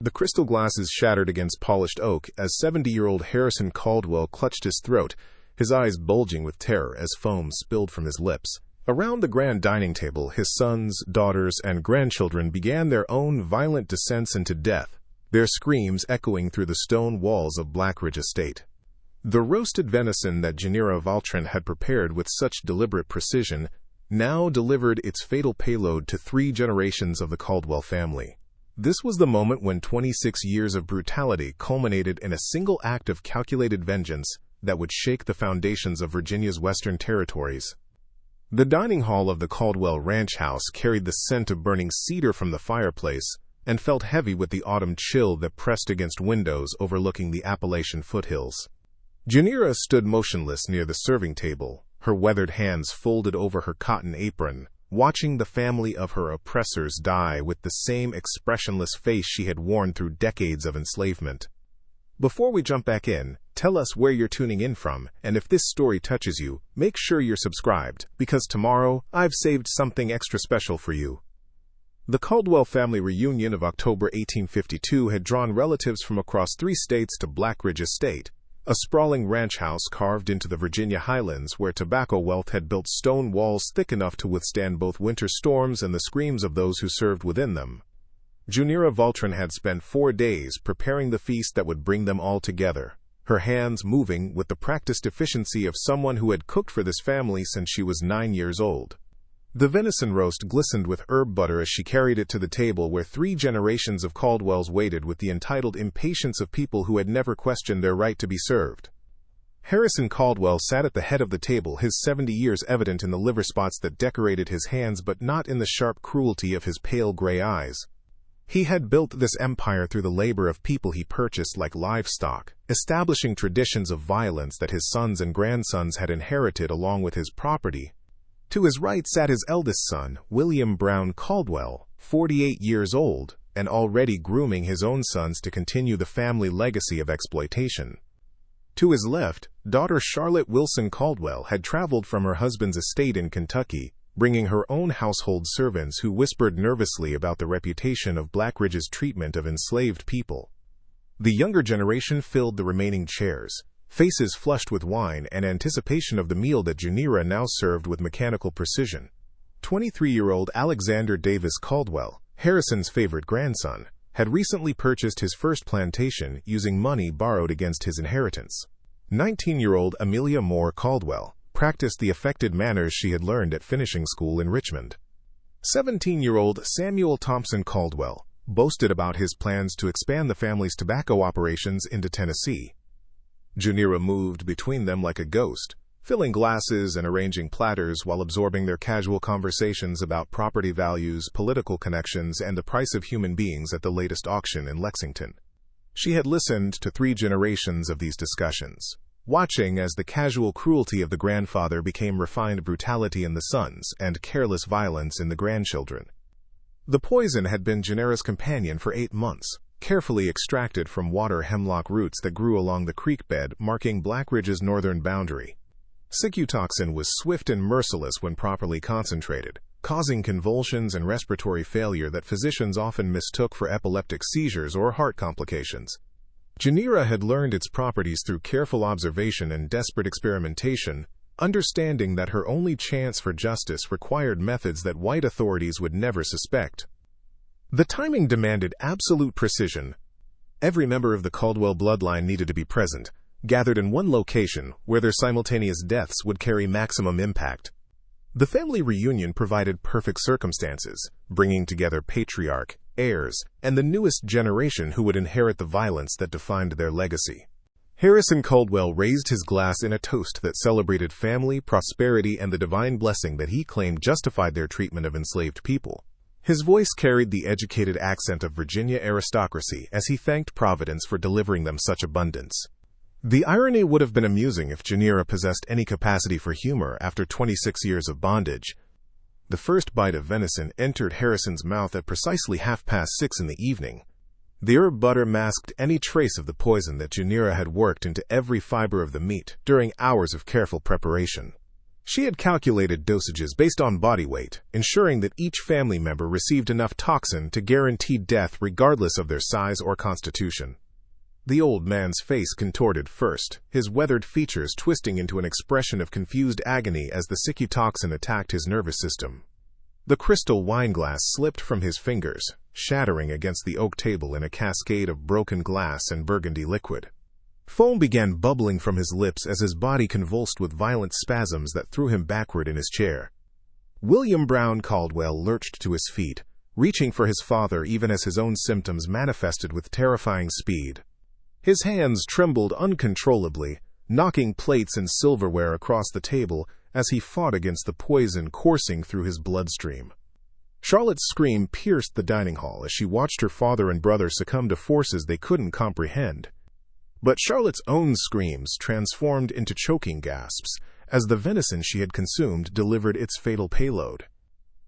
The crystal glasses shattered against polished oak as 70-year-old Harrison Caldwell clutched his throat, his eyes bulging with terror as foam spilled from his lips. Around the grand dining table, his sons, daughters, and grandchildren began their own violent descents into death, their screams echoing through the stone walls of Blackridge Estate. The roasted venison that Junira Valtren had prepared with such deliberate precision now delivered its fatal payload to 3 generations of the Caldwell family. This was the moment when 26 years of brutality culminated in a single act of calculated vengeance that would shake the foundations of Virginia's western territories. The dining hall of the Caldwell ranch house carried the scent of burning cedar from the fireplace and felt heavy with the autumn chill that pressed against windows overlooking the Appalachian foothills. Junira stood motionless near the serving table, her weathered hands folded over her cotton apron, watching the family of her oppressors die with the same expressionless face she had worn through decades of enslavement. Before we jump back in, tell us where you're tuning in from, and if this story touches you, make sure you're subscribed, because tomorrow I've saved something extra special for you. The Caldwell family reunion of October 1852 had drawn relatives from across 3 states to Blackridge Estate, a sprawling ranch house carved into the Virginia highlands where tobacco wealth had built stone walls thick enough to withstand both winter storms and the screams of those who served within them. Junira Valtren had spent 4 days preparing the feast that would bring them all together, her hands moving with the practiced efficiency of someone who had cooked for this family since she was 9 years old. The venison roast glistened with herb butter as she carried it to the table where 3 generations of Caldwells waited with the entitled impatience of people who had never questioned their right to be served. Harrison Caldwell sat at the head of the table, his 70 years evident in the liver spots that decorated his hands but not in the sharp cruelty of his pale gray eyes. He had built this empire through the labor of people he purchased like livestock, establishing traditions of violence that his sons and grandsons had inherited along with his property. To his right sat his eldest son, William Brown Caldwell, 48 years old, and already grooming his own sons to continue the family legacy of exploitation. To his left, daughter Charlotte Wilson Caldwell had traveled from her husband's estate in Kentucky, bringing her own household servants who whispered nervously about the reputation of Blackridge's treatment of enslaved people. The younger generation filled the remaining chairs, faces flushed with wine and anticipation of the meal that Junira now served with mechanical precision. 23-year-old Alexander Davis Caldwell, Harrison's favorite grandson, had recently purchased his first plantation using money borrowed against his inheritance. 19-year-old Amelia Moore Caldwell practiced the affected manners she had learned at finishing school in Richmond. 17-year-old Samuel Thompson Caldwell boasted about his plans to expand the family's tobacco operations into Tennessee. Junira moved between them like a ghost, filling glasses and arranging platters while absorbing their casual conversations about property values, political connections, and the price of human beings at the latest auction in Lexington. She had listened to 3 generations of these discussions, watching as the casual cruelty of the grandfather became refined brutality in the sons and careless violence in the grandchildren. The poison had been Junira's companion for 8 months, carefully extracted from water hemlock roots that grew along the creek bed marking Blackridge's northern boundary. Sicutoxin was swift and merciless when properly concentrated, causing convulsions and respiratory failure that physicians often mistook for epileptic seizures or heart complications. Junira had learned its properties through careful observation and desperate experimentation, understanding that her only chance for justice required methods that white authorities would never suspect. The timing demanded absolute precision. Every member of the Caldwell bloodline needed to be present, gathered in one location where their simultaneous deaths would carry maximum impact. The family reunion provided perfect circumstances, bringing together patriarch, heirs, and the newest generation who would inherit the violence that defined their legacy. Harrison Caldwell raised his glass in a toast that celebrated family, prosperity, and the divine blessing that he claimed justified their treatment of enslaved people. His voice carried the educated accent of Virginia aristocracy as he thanked Providence for delivering them such abundance. The irony would have been amusing if Junira possessed any capacity for humor after 26 years of bondage. The first bite of venison entered Harrison's mouth at precisely 6:30 in the evening. The herb butter masked any trace of the poison that Junira had worked into every fiber of the meat during hours of careful preparation. She had calculated dosages based on body weight, ensuring that each family member received enough toxin to guarantee death regardless of their size or constitution. The old man's face contorted first, his weathered features twisting into an expression of confused agony as the sicky toxin attacked his nervous system. The crystal wineglass slipped from his fingers, shattering against the oak table in a cascade of broken glass and burgundy liquid. Foam began bubbling from his lips as his body convulsed with violent spasms that threw him backward in his chair. William Brown Caldwell lurched to his feet, reaching for his father even as his own symptoms manifested with terrifying speed. His hands trembled uncontrollably, knocking plates and silverware across the table as he fought against the poison coursing through his bloodstream. Charlotte's scream pierced the dining hall as she watched her father and brother succumb to forces they couldn't comprehend. But Charlotte's own screams transformed into choking gasps as the venison she had consumed delivered its fatal payload.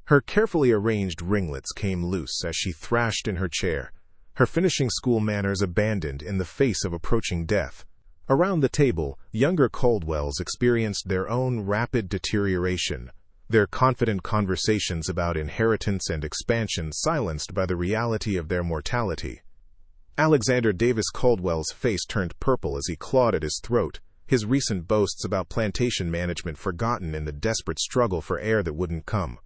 Her carefully arranged ringlets came loose as she thrashed in her chair, her finishing school manners abandoned in the face of approaching death. Around the table, younger Caldwells experienced their own rapid deterioration, their confident conversations about inheritance and expansion silenced by the reality of their mortality. Alexander Davis Caldwell's face turned purple as he clawed at his throat, his recent boasts about plantation management forgotten in the desperate struggle for air that wouldn't come.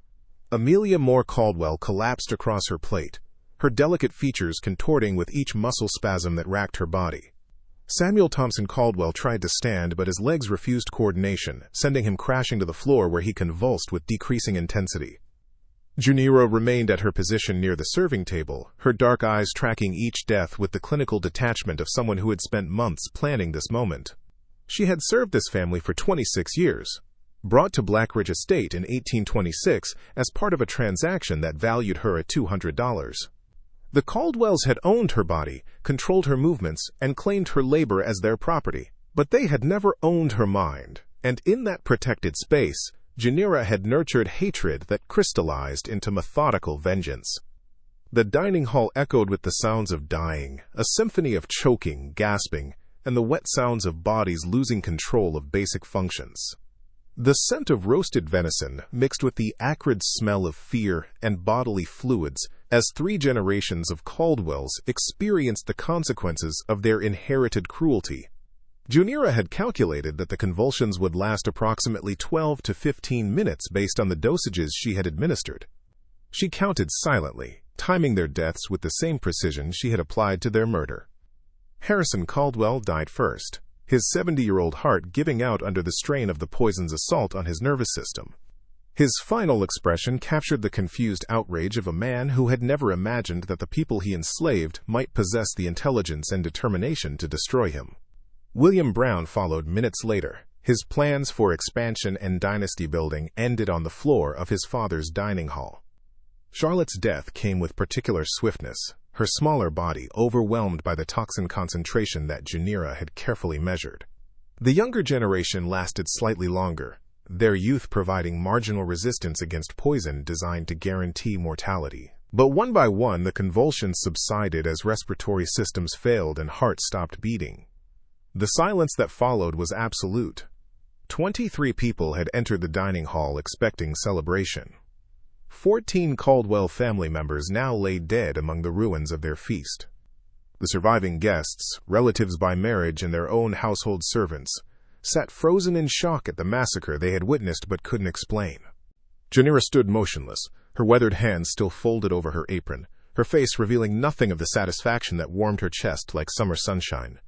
Amelia Moore Caldwell collapsed across her plate, her delicate features contorting with each muscle spasm that racked her body. Samuel Thompson Caldwell tried to stand, but his legs refused coordination, sending him crashing to the floor where he convulsed with decreasing intensity. Junira remained at her position near the serving table, her dark eyes tracking each death with the clinical detachment of someone who had spent months planning this moment. She had served this family for 26 years. Brought to Blackridge Estate in 1826 as part of a transaction that valued her at $200. The Caldwells had owned her body, controlled her movements, and claimed her labor as their property. But they had never owned her mind, and in that protected space, Junira had nurtured hatred that crystallized into methodical vengeance. The dining hall echoed with the sounds of dying, a symphony of choking, gasping, and the wet sounds of bodies losing control of basic functions. The scent of roasted venison mixed with the acrid smell of fear and bodily fluids as 3 generations of Caldwells experienced the consequences of their inherited cruelty. Junira had calculated that the convulsions would last approximately 12 to 15 minutes based on the dosages she had administered. She counted silently, timing their deaths with the same precision she had applied to their murder. Harrison Caldwell died first, his 70-year-old heart giving out under the strain of the poison's assault on his nervous system. His final expression captured the confused outrage of a man who had never imagined that the people he enslaved might possess the intelligence and determination to destroy him. William Brown followed minutes later. His plans for expansion and dynasty building ended on the floor of his father's dining hall. Charlotte's death came with particular swiftness, her smaller body overwhelmed by the toxin concentration that Junira had carefully measured. The younger generation lasted slightly longer, their youth providing marginal resistance against poison designed to guarantee mortality. But one by one, the convulsions subsided as respiratory systems failed and hearts stopped beating. The silence that followed was absolute. 23 people had entered the dining hall expecting celebration. 14 Caldwell family members now lay dead among the ruins of their feast. The surviving guests, relatives by marriage and their own household servants, sat frozen in shock at the massacre they had witnessed but couldn't explain. Junira stood motionless, her weathered hands still folded over her apron, her face revealing nothing of the satisfaction that warmed her chest like summer sunshine.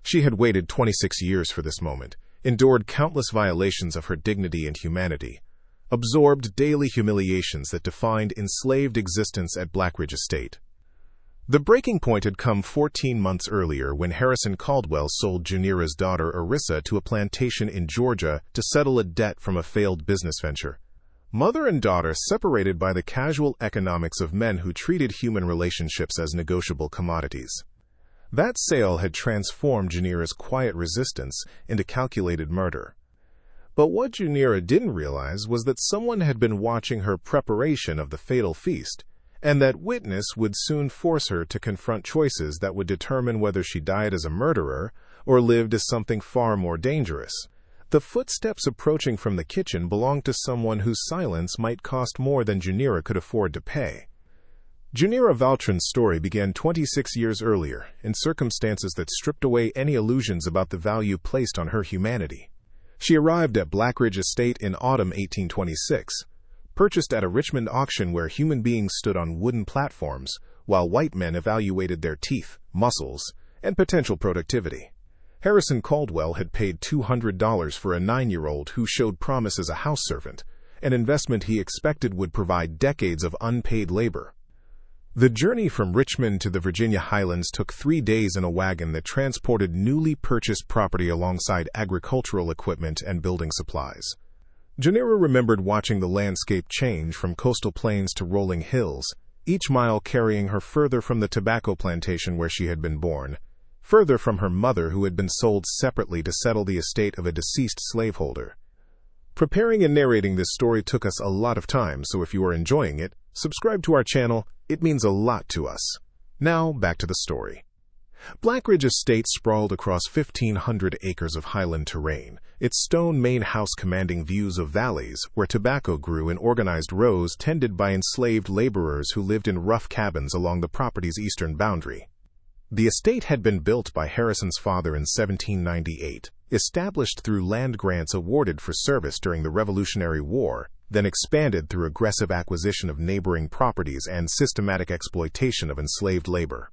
She had waited 26 years for this moment, endured countless violations of her dignity and humanity, absorbed daily humiliations that defined enslaved existence at Blackridge Estate. The breaking point had come 14 months earlier when Harrison Caldwell sold Junira's daughter Arissa to a plantation in Georgia to settle a debt from a failed business venture. Mother and daughter separated by the casual economics of men who treated human relationships as negotiable commodities. That sale had transformed Junira's quiet resistance into calculated murder. But what Junira didn't realize was that someone had been watching her preparation of the fatal feast, and that witness would soon force her to confront choices that would determine whether she died as a murderer or lived as something far more dangerous, The footsteps approaching from the kitchen belonged to someone whose silence might cost more than Junira could afford to pay. Junira Valtren's story began 26 years earlier, in circumstances that stripped away any illusions about the value placed on her humanity. She arrived at Blackridge Estate in autumn 1826, purchased at a Richmond auction where human beings stood on wooden platforms, while white men evaluated their teeth, muscles, and potential productivity. Harrison Caldwell had paid $200 for a 9-year-old who showed promise as a house servant, an investment he expected would provide decades of unpaid labor. The journey from Richmond to the Virginia highlands took 3 days in a wagon that transported newly purchased property alongside agricultural equipment and building supplies. Junira remembered watching the landscape change from coastal plains to rolling hills, each mile carrying her further from the tobacco plantation where she had been born, further from her mother who had been sold separately to settle the estate of a deceased slaveholder. Preparing and narrating this story took us a lot of time, so if you are enjoying it, subscribe to our channel. It means a lot to us. Now, back to the story. Blackridge Estate sprawled across 1,500 acres of highland terrain, its stone main house commanding views of valleys where tobacco grew in organized rows tended by enslaved laborers who lived in rough cabins along the property's eastern boundary. The estate had been built by Harrison's father in 1798, established through land grants awarded for service during the Revolutionary War, then expanded through aggressive acquisition of neighboring properties and systematic exploitation of enslaved labor.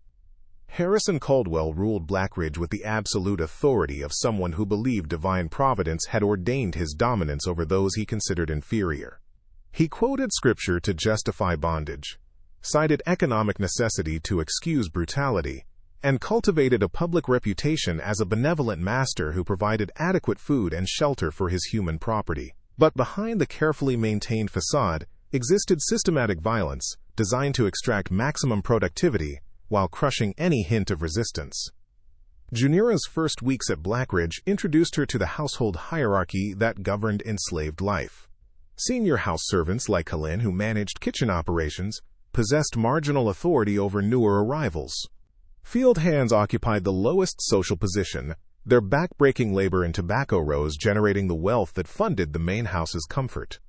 Harrison Caldwell ruled Blackridge with the absolute authority of someone who believed divine providence had ordained his dominance over those he considered inferior. He quoted scripture to justify bondage, cited economic necessity to excuse brutality, and cultivated a public reputation as a benevolent master who provided adequate food and shelter for his human property. But behind the carefully maintained facade existed systematic violence designed to extract maximum productivity while crushing any hint of resistance. Junira's first weeks at Blackridge introduced her to the household hierarchy that governed enslaved life. Senior house servants like Helene, who managed kitchen operations, possessed marginal authority over newer arrivals. Field hands occupied the lowest social position, their back-breaking labor in tobacco rows generating the wealth that funded the main house's comfort.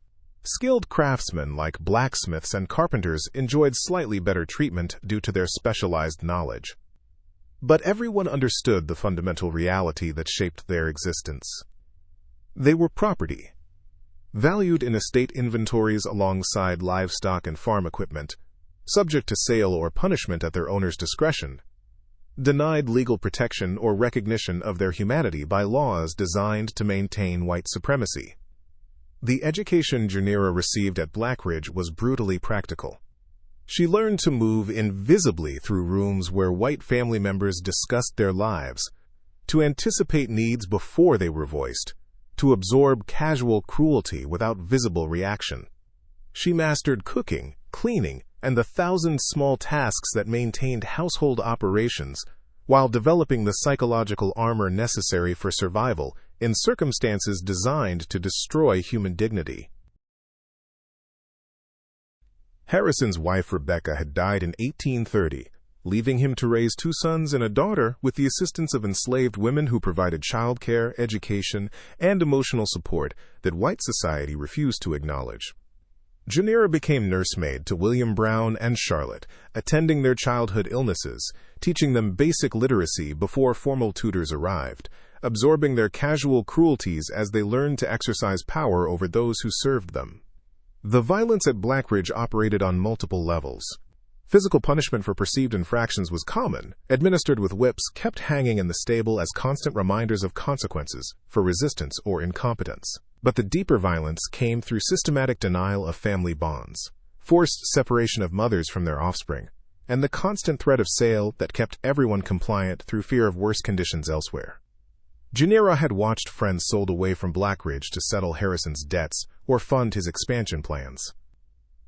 Skilled craftsmen like blacksmiths and carpenters enjoyed slightly better treatment due to their specialized knowledge. But everyone understood the fundamental reality that shaped their existence. They were property, valued in estate inventories alongside livestock and farm equipment, subject to sale or punishment at their owner's discretion, denied legal protection or recognition of their humanity by laws designed to maintain white supremacy. The education Junira received at Blackridge was brutally practical. She learned to move invisibly through rooms where white family members discussed their lives, to anticipate needs before they were voiced, to absorb casual cruelty without visible reaction. She mastered cooking, cleaning, and the thousand small tasks that maintained household operations, while developing the psychological armor necessary for survival in circumstances designed to destroy human dignity. Harrison's wife Rebecca had died in 1830, leaving him to raise 2 sons and a daughter with the assistance of enslaved women who provided childcare, education, and emotional support that white society refused to acknowledge. Junira became nursemaid to William Brown and Charlotte, attending their childhood illnesses, teaching them basic literacy before formal tutors arrived, absorbing their casual cruelties as they learned to exercise power over those who served them. The violence at Blackridge operated on multiple levels. Physical punishment for perceived infractions was common, administered with whips kept hanging in the stable as constant reminders of consequences for resistance or incompetence. But the deeper violence came through systematic denial of family bonds, forced separation of mothers from their offspring, and the constant threat of sale that kept everyone compliant through fear of worse conditions elsewhere. Junira had watched friends sold away from Blackridge to settle Harrison's debts or fund his expansion plans.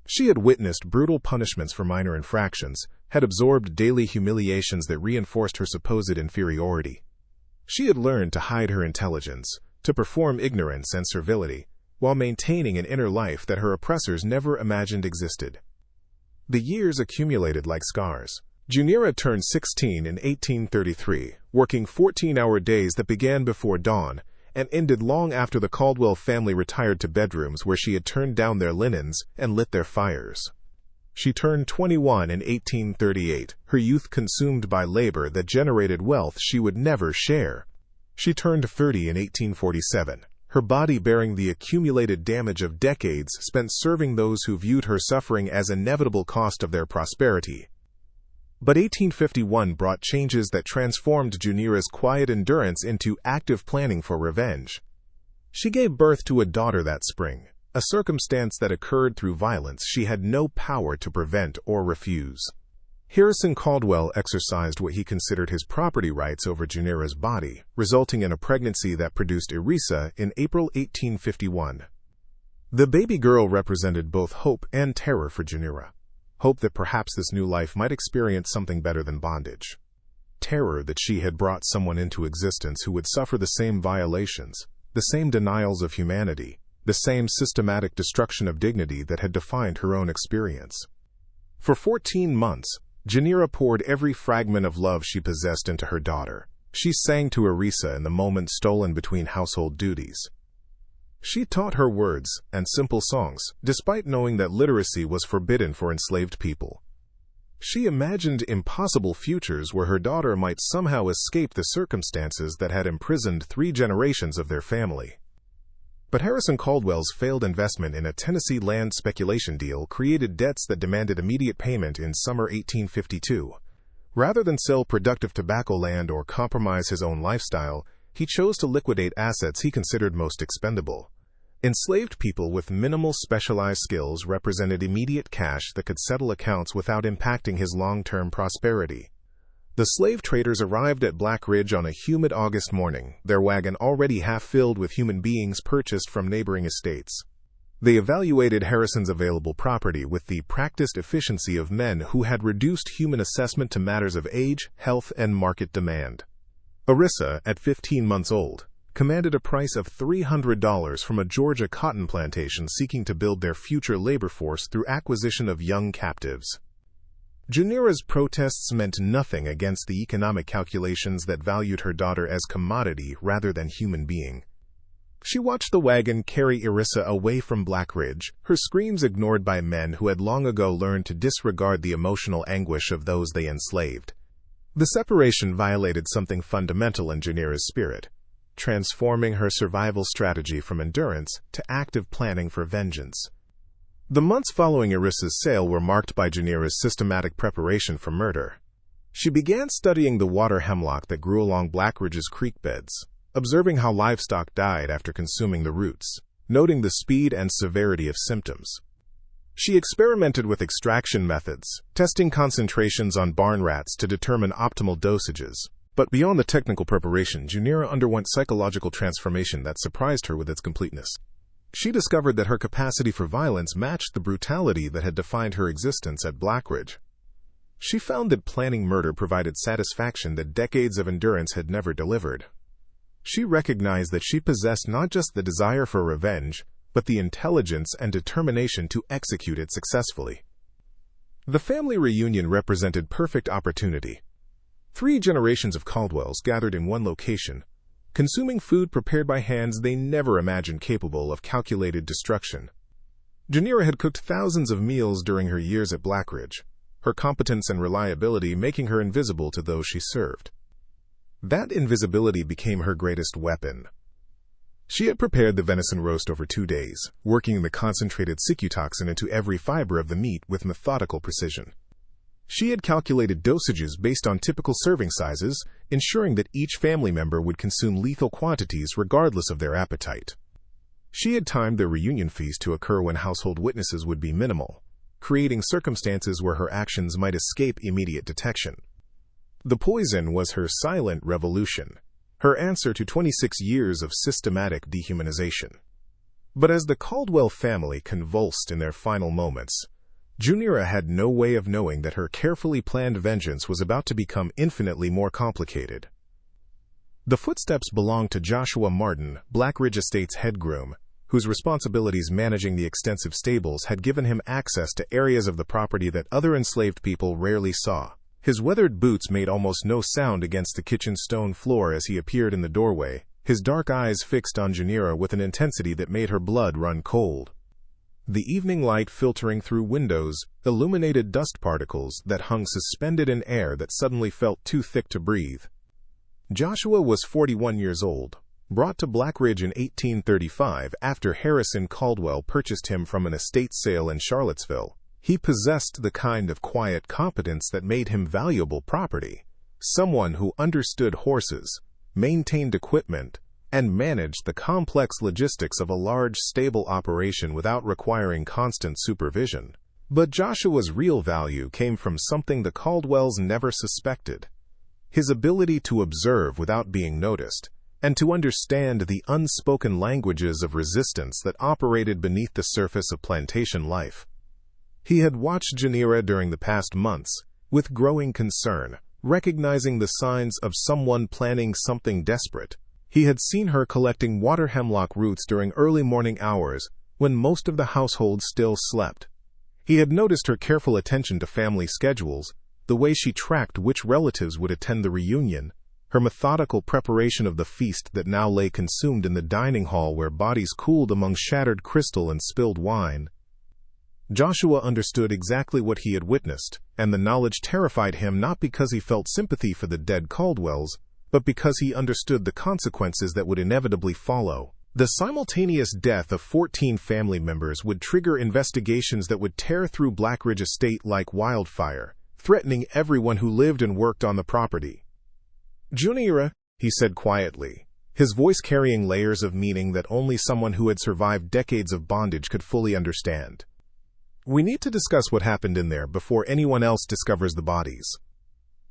She had witnessed brutal punishments for minor infractions, had absorbed daily humiliations that reinforced her supposed inferiority. She had learned to hide her intelligence, to perform ignorance and servility, while maintaining an inner life that her oppressors never imagined existed. The years accumulated like scars. Junira turned 16 in 1833, working 14-hour days that began before dawn, and ended long after the Caldwell family retired to bedrooms where she had turned down their linens and lit their fires. She turned 21 in 1838, her youth consumed by labor that generated wealth she would never share. She turned 30 in 1847, her body bearing the accumulated damage of decades spent serving those who viewed her suffering as inevitable cost of their prosperity. But 1851 brought changes that transformed Junira's quiet endurance into active planning for revenge. She gave birth to a daughter that spring, a circumstance that occurred through violence she had no power to prevent or refuse. Harrison Caldwell exercised what he considered his property rights over Junira's body, resulting in a pregnancy that produced Irisa in April 1851. The baby girl represented both hope and terror for Junira. Hope that perhaps this new life might experience something better than bondage. Terror that she had brought someone into existence who would suffer the same violations, the same denials of humanity, the same systematic destruction of dignity that had defined her own experience. For 14 months, Junira poured every fragment of love she possessed into her daughter. She sang to Irisa in the moments stolen between household duties. She taught her words and simple songs, despite knowing that literacy was forbidden for enslaved people. She imagined impossible futures where her daughter might somehow escape the circumstances that had imprisoned 3 generations of their family. But Harrison Caldwell's failed investment in a Tennessee land speculation deal created debts that demanded immediate payment in summer 1852. Rather than sell productive tobacco land or compromise his own lifestyle, he chose to liquidate assets he considered most expendable. Enslaved people with minimal specialized skills represented immediate cash that could settle accounts without impacting his long-term prosperity. The slave traders arrived at Blackridge on a humid August morning, their wagon already half filled with human beings purchased from neighboring estates. They evaluated Harrison's available property with the practiced efficiency of men who had reduced human assessment to matters of age, health, and market demand. Irisa, at 15 months old, commanded a price of $300 from a Georgia cotton plantation seeking to build their future labor force through acquisition of young captives. Junira's protests meant nothing against the economic calculations that valued her daughter as commodity rather than human being. She watched the wagon carry Irisa away from Blackridge, her screams ignored by men who had long ago learned to disregard the emotional anguish of those they enslaved. The separation violated something fundamental in Junira's spirit, transforming her survival strategy from endurance to active planning for vengeance. The months following Irisa's sale were marked by Junira's systematic preparation for murder. She began studying the water hemlock that grew along Blackridge's creek beds, observing how livestock died after consuming the roots, noting the speed and severity of symptoms. She experimented with extraction methods, testing concentrations on barn rats to determine optimal dosages. But beyond the technical preparation, Junira underwent psychological transformation that surprised her with its completeness. She discovered that her capacity for violence matched the brutality that had defined her existence at Blackridge. She found that planning murder provided satisfaction that decades of endurance had never delivered. She recognized that she possessed not just the desire for revenge, but the intelligence and determination to execute it successfully. The family reunion represented perfect opportunity. 3 generations of Caldwells gathered in one location, consuming food prepared by hands they never imagined capable of calculated destruction. Junira had cooked thousands of meals during her years at Blackridge, her competence and reliability making her invisible to those she served. That invisibility became her greatest weapon. She had prepared the venison roast over 2 days, working the concentrated cicutoxin into every fiber of the meat with methodical precision. She had calculated dosages based on typical serving sizes, ensuring that each family member would consume lethal quantities regardless of their appetite. She had timed the reunion feast to occur when household witnesses would be minimal, creating circumstances where her actions might escape immediate detection. The poison was her silent revolution, her answer to 26 years of systematic dehumanization. But as the Caldwell family convulsed in their final moments, Junira had no way of knowing that her carefully planned vengeance was about to become infinitely more complicated. The footsteps belonged to Joshua Martin, Blackridge Estate's head groom, whose responsibilities managing the extensive stables had given him access to areas of the property that other enslaved people rarely saw. His weathered boots made almost no sound against the kitchen stone floor as he appeared in the doorway, his dark eyes fixed on Junira with an intensity that made her blood run cold. The evening light filtering through windows illuminated dust particles that hung suspended in air that suddenly felt too thick to breathe. Joshua was 41 years old, brought to Blackridge in 1835 after Harrison Caldwell purchased him from an estate sale in Charlottesville. He possessed the kind of quiet competence that made him valuable property, someone who understood horses, maintained equipment, and managed the complex logistics of a large, stable operation without requiring constant supervision. But Joshua's real value came from something the Caldwells never suspected: his ability to observe without being noticed, and to understand the unspoken languages of resistance that operated beneath the surface of plantation life. He had watched Junira during the past months, with growing concern, recognizing the signs of someone planning something desperate. He had seen her collecting water hemlock roots during early morning hours, when most of the household still slept. He had noticed her careful attention to family schedules, the way she tracked which relatives would attend the reunion, her methodical preparation of the feast that now lay consumed in the dining hall where bodies cooled among shattered crystal and spilled wine. Joshua understood exactly what he had witnessed, and the knowledge terrified him not because he felt sympathy for the dead Caldwells, but because he understood the consequences that would inevitably follow. The simultaneous death of 14 family members would trigger investigations that would tear through Blackridge Estate like wildfire, threatening everyone who lived and worked on the property. "Junira," he said quietly, his voice carrying layers of meaning that only someone who had survived decades of bondage could fully understand. "We need to discuss what happened in there before anyone else discovers the bodies."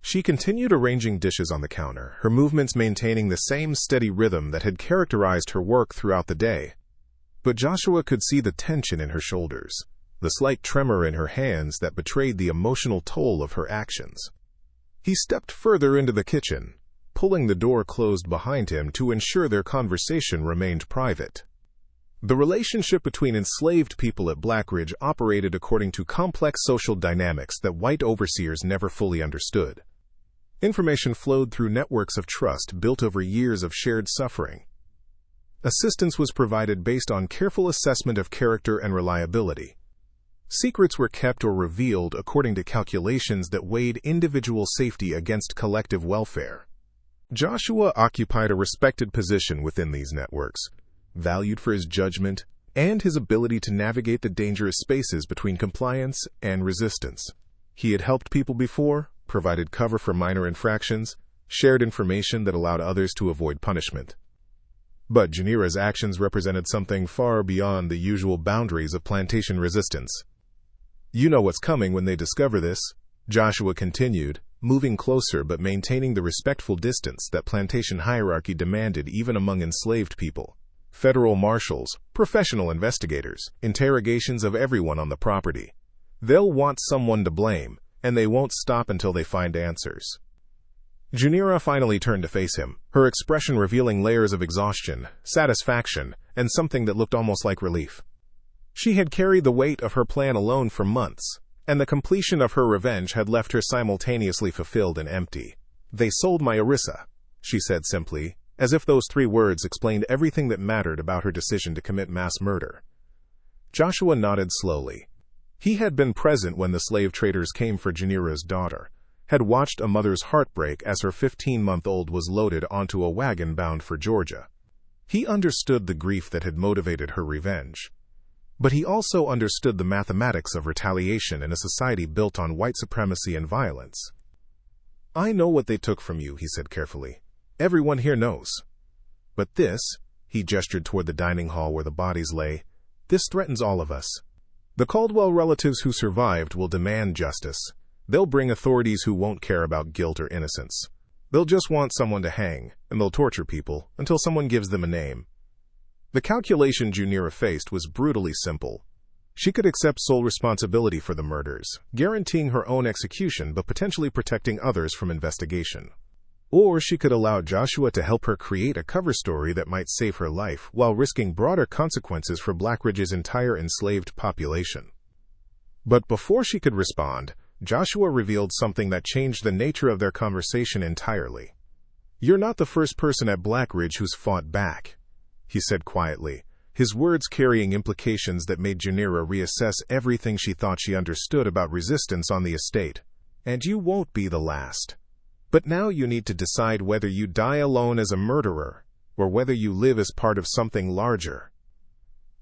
She continued arranging dishes on the counter, her movements maintaining the same steady rhythm that had characterized her work throughout the day. But Joshua could see the tension in her shoulders, the slight tremor in her hands that betrayed the emotional toll of her actions. He stepped further into the kitchen, pulling the door closed behind him to ensure their conversation remained private. The relationship between enslaved people at Blackridge operated according to complex social dynamics that white overseers never fully understood. Information flowed through networks of trust built over years of shared suffering. Assistance was provided based on careful assessment of character and reliability. Secrets were kept or revealed according to calculations that weighed individual safety against collective welfare. Joshua occupied a respected position within these networks, valued for his judgment and his ability to navigate the dangerous spaces between compliance and resistance. He had helped people before, provided cover for minor infractions, shared information that allowed others to avoid punishment. But Junira's actions represented something far beyond the usual boundaries of plantation resistance. "You know what's coming when they discover this," Joshua continued, moving closer but maintaining the respectful distance that plantation hierarchy demanded even among enslaved people. "Federal marshals, professional investigators, interrogations of everyone on the property. They'll want someone to blame, and they won't stop until they find answers." Junira finally turned to face him, her expression revealing layers of exhaustion, satisfaction, and something that looked almost like relief. She had carried the weight of her plan alone for months, and the completion of her revenge had left her simultaneously fulfilled and empty. "They sold my Arissa," she said simply, as if those 3 words explained everything that mattered about her decision to commit mass murder. Joshua nodded slowly. He had been present when the slave traders came for Junira's daughter, had watched a mother's heart break as her 15-month-old was loaded onto a wagon bound for Georgia. He understood the grief that had motivated her revenge. But he also understood the mathematics of retaliation in a society built on white supremacy and violence. "I know what they took from you," he said carefully. "Everyone here knows. But this," he gestured toward the dining hall where the bodies lay, "this threatens all of us. The Caldwell relatives who survived will demand justice. They'll bring authorities who won't care about guilt or innocence. They'll just want someone to hang, and they'll torture people until someone gives them a name." The calculation Junira faced was brutally simple. She could accept sole responsibility for the murders, guaranteeing her own execution but potentially protecting others from investigation. Or she could allow Joshua to help her create a cover story that might save her life while risking broader consequences for Blackridge's entire enslaved population. But before she could respond, Joshua revealed something that changed the nature of their conversation entirely. "You're not the first person at Blackridge who's fought back," he said quietly, his words carrying implications that made Junira reassess everything she thought she understood about resistance on the estate. "And you won't be the last. But now you need to decide whether you die alone as a murderer, or whether you live as part of something larger."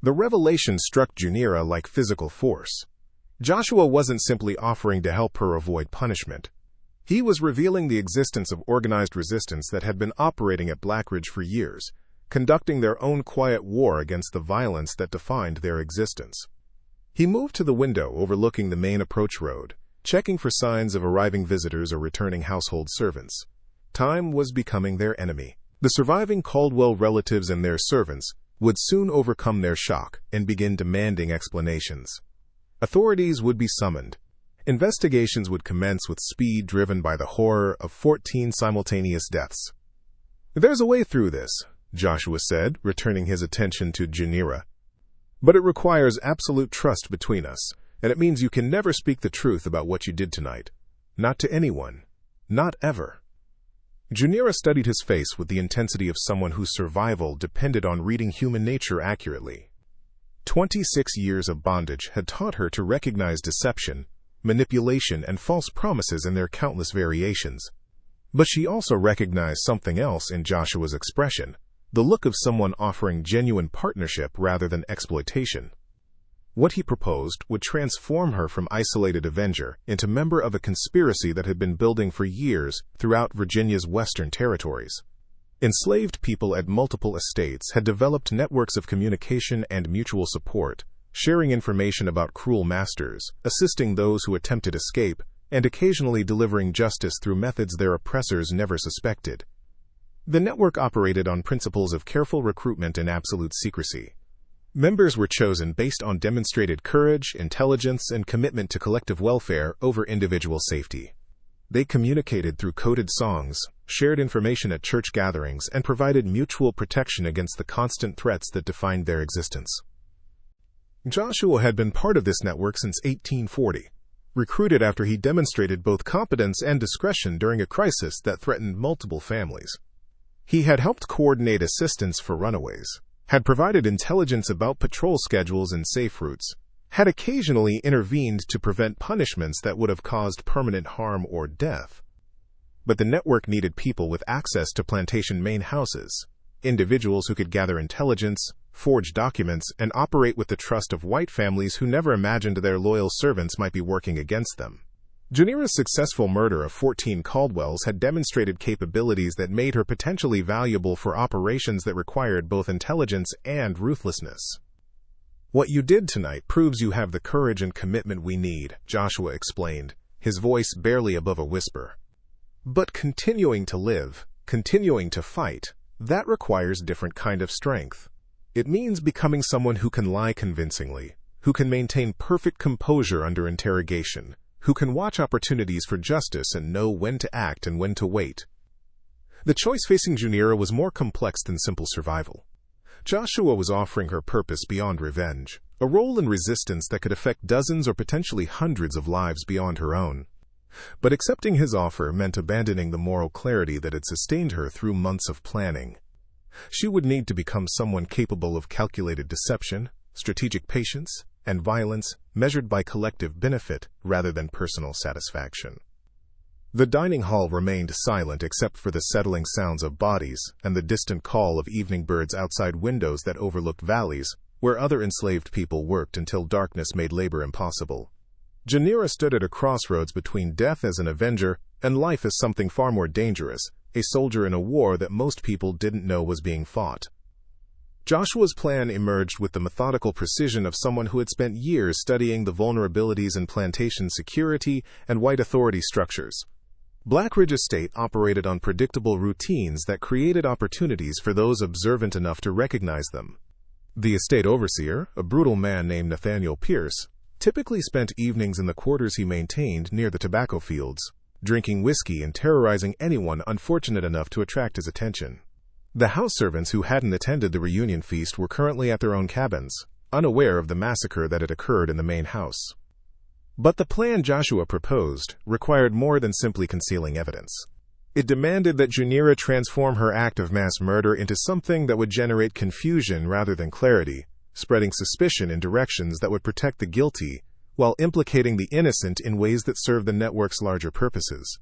The revelation struck Junira like physical force. Joshua wasn't simply offering to help her avoid punishment. He was revealing the existence of organized resistance that had been operating at Blackridge for years, conducting their own quiet war against the violence that defined their existence. He moved to the window overlooking the main approach road, checking for signs of arriving visitors or returning household servants. Time was becoming their enemy. The surviving Caldwell relatives and their servants would soon overcome their shock and begin demanding explanations. Authorities would be summoned. Investigations would commence with speed driven by the horror of 14 simultaneous deaths. "There's a way through this," Joshua said, returning his attention to Junira. "But it requires absolute trust between us, and it means you can never speak the truth about what you did tonight. Not to anyone. Not ever." Junira studied his face with the intensity of someone whose survival depended on reading human nature accurately. 26 years of bondage had taught her to recognize deception, manipulation, and false promises in their countless variations. But she also recognized something else in Joshua's expression, the look of someone offering genuine partnership rather than exploitation. What he proposed would transform her from isolated avenger into member of a conspiracy that had been building for years throughout Virginia's western territories. Enslaved people at multiple estates had developed networks of communication and mutual support, sharing information about cruel masters, assisting those who attempted escape, and occasionally delivering justice through methods their oppressors never suspected. The network operated on principles of careful recruitment and absolute secrecy. Members were chosen based on demonstrated courage, intelligence, and commitment to collective welfare over individual safety. They communicated through coded songs, shared information at church gatherings, and provided mutual protection against the constant threats that defined their existence. Joshua had been part of this network since 1840, recruited after he demonstrated both competence and discretion during a crisis that threatened multiple families. He had helped coordinate assistance for runaways, had provided intelligence about patrol schedules and safe routes, had occasionally intervened to prevent punishments that would have caused permanent harm or death. But the network needed people with access to plantation main houses, individuals who could gather intelligence, forge documents, and operate with the trust of white families who never imagined their loyal servants might be working against them. Junira's successful murder of 14 Caldwells had demonstrated capabilities that made her potentially valuable for operations that required both intelligence and ruthlessness. "What you did tonight proves you have the courage and commitment we need," Joshua explained, his voice barely above a whisper. "But continuing to live, continuing to fight, that requires different kind of strength. It means becoming someone who can lie convincingly, who can maintain perfect composure under interrogation, who can watch opportunities for justice and know when to act and when to wait." The choice facing Junira was more complex than simple survival. Joshua was offering her purpose beyond revenge, a role in resistance that could affect dozens or potentially hundreds of lives beyond her own. But accepting his offer meant abandoning the moral clarity that had sustained her through months of planning. She would need to become someone capable of calculated deception, strategic patience, and violence measured by collective benefit rather than personal satisfaction. The dining hall remained silent except for the settling sounds of bodies and the distant call of evening birds outside windows that overlooked valleys where other enslaved people worked until darkness made labor impossible. Junira stood at a crossroads between death as an avenger and life as something far more dangerous, a soldier in a war that most people didn't know was being fought. Joshua's plan emerged with the methodical precision of someone who had spent years studying the vulnerabilities in plantation security and white authority structures. Blackridge Estate operated on predictable routines that created opportunities for those observant enough to recognize them. The estate overseer, a brutal man named Nathaniel Pierce, typically spent evenings in the quarters he maintained near the tobacco fields, drinking whiskey and terrorizing anyone unfortunate enough to attract his attention. The house servants who hadn't attended the reunion feast were currently at their own cabins, unaware of the massacre that had occurred in the main house. But the plan Joshua proposed required more than simply concealing evidence. It demanded that Junira transform her act of mass murder into something that would generate confusion rather than clarity, spreading suspicion in directions that would protect the guilty, while implicating the innocent in ways that serve the network's larger purposes.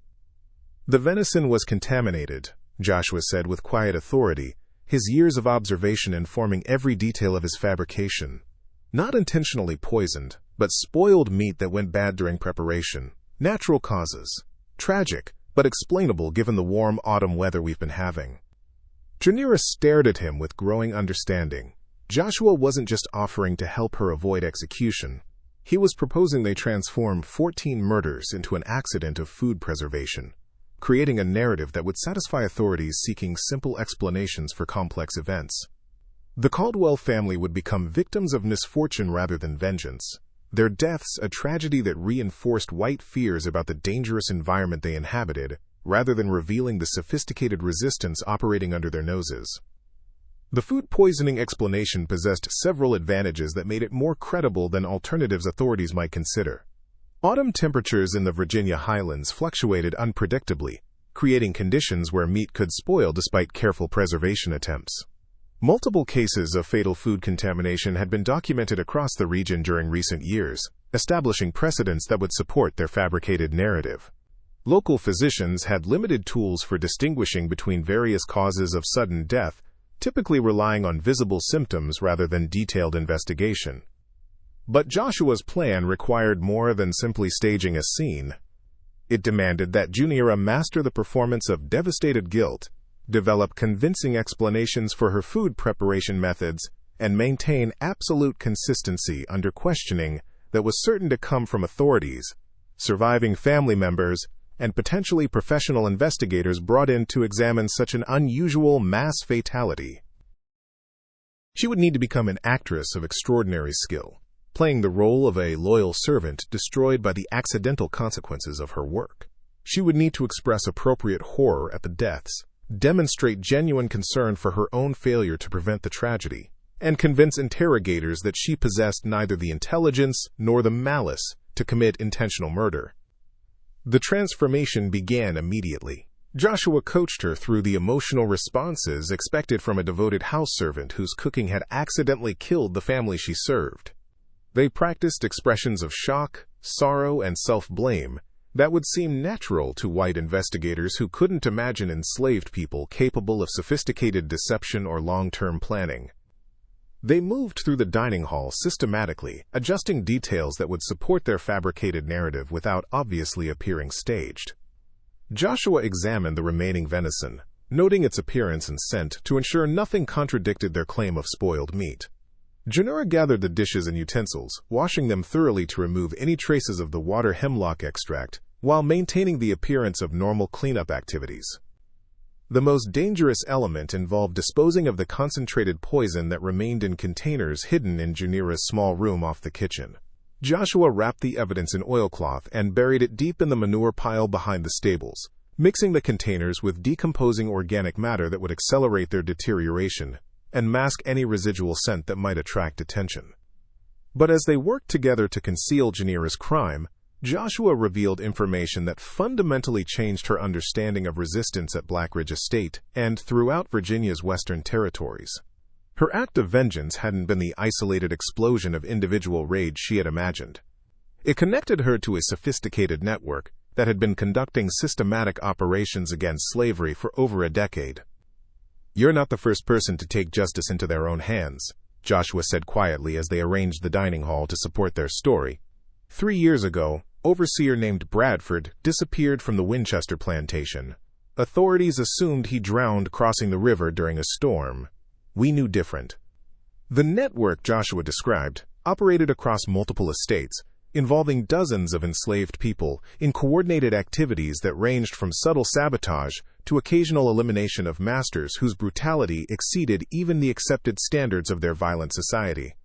The venison was contaminated, Joshua said with quiet authority, his years of observation informing every detail of his fabrication. Not intentionally poisoned, but spoiled meat that went bad during preparation. Natural causes. Tragic, but explainable given the warm autumn weather we've been having. Junira stared at him with growing understanding. Joshua wasn't just offering to help her avoid execution. He was proposing they transform 14 murders into an accident of food preservation, creating a narrative that would satisfy authorities seeking simple explanations for complex events. The Caldwell family would become victims of misfortune rather than vengeance, their deaths a tragedy that reinforced white fears about the dangerous environment they inhabited, rather than revealing the sophisticated resistance operating under their noses. The food poisoning explanation possessed several advantages that made it more credible than alternatives authorities might consider. Autumn temperatures in the Virginia highlands fluctuated unpredictably, creating conditions where meat could spoil despite careful preservation attempts. Multiple cases of fatal food contamination had been documented across the region during recent years, establishing precedents that would support their fabricated narrative. Local physicians had limited tools for distinguishing between various causes of sudden death, typically relying on visible symptoms rather than detailed investigation. But Joshua's plan required more than simply staging a scene. It demanded that Junira master the performance of devastated guilt, develop convincing explanations for her food preparation methods, and maintain absolute consistency under questioning that was certain to come from authorities, surviving family members, and potentially professional investigators brought in to examine such an unusual mass fatality. She would need to become an actress of extraordinary skill, playing the role of a loyal servant destroyed by the accidental consequences of her work. She would need to express appropriate horror at the deaths, demonstrate genuine concern for her own failure to prevent the tragedy, and convince interrogators that she possessed neither the intelligence nor the malice to commit intentional murder. The transformation began immediately. Joshua coached her through the emotional responses expected from a devoted house servant whose cooking had accidentally killed the family she served. They practiced expressions of shock, sorrow, and self-blame that would seem natural to white investigators who couldn't imagine enslaved people capable of sophisticated deception or long-term planning. They moved through the dining hall systematically, adjusting details that would support their fabricated narrative without obviously appearing staged. Joshua examined the remaining venison, noting its appearance and scent to ensure nothing contradicted their claim of spoiled meat. Junira gathered the dishes and utensils, washing them thoroughly to remove any traces of the water hemlock extract, while maintaining the appearance of normal cleanup activities. The most dangerous element involved disposing of the concentrated poison that remained in containers hidden in Junira's small room off the kitchen. Joshua wrapped the evidence in oilcloth and buried it deep in the manure pile behind the stables, mixing the containers with decomposing organic matter that would accelerate their deterioration and mask any residual scent that might attract attention. But as they worked together to conceal Junira's crime, Joshua revealed information that fundamentally changed her understanding of resistance at Blackridge Estate and throughout Virginia's western territories. Her act of vengeance hadn't been the isolated explosion of individual rage she had imagined. It connected her to a sophisticated network that had been conducting systematic operations against slavery for over a decade. "You're not the first person to take justice into their own hands," Joshua said quietly as they arranged the dining hall to support their story. 3 years ago, overseer named Bradford disappeared from the Winchester plantation. Authorities assumed he drowned crossing the river during a storm. We knew different. The network Joshua described operated across multiple estates, involving dozens of enslaved people in coordinated activities that ranged from subtle sabotage to occasional elimination of masters whose brutality exceeded even the accepted standards of their violent society.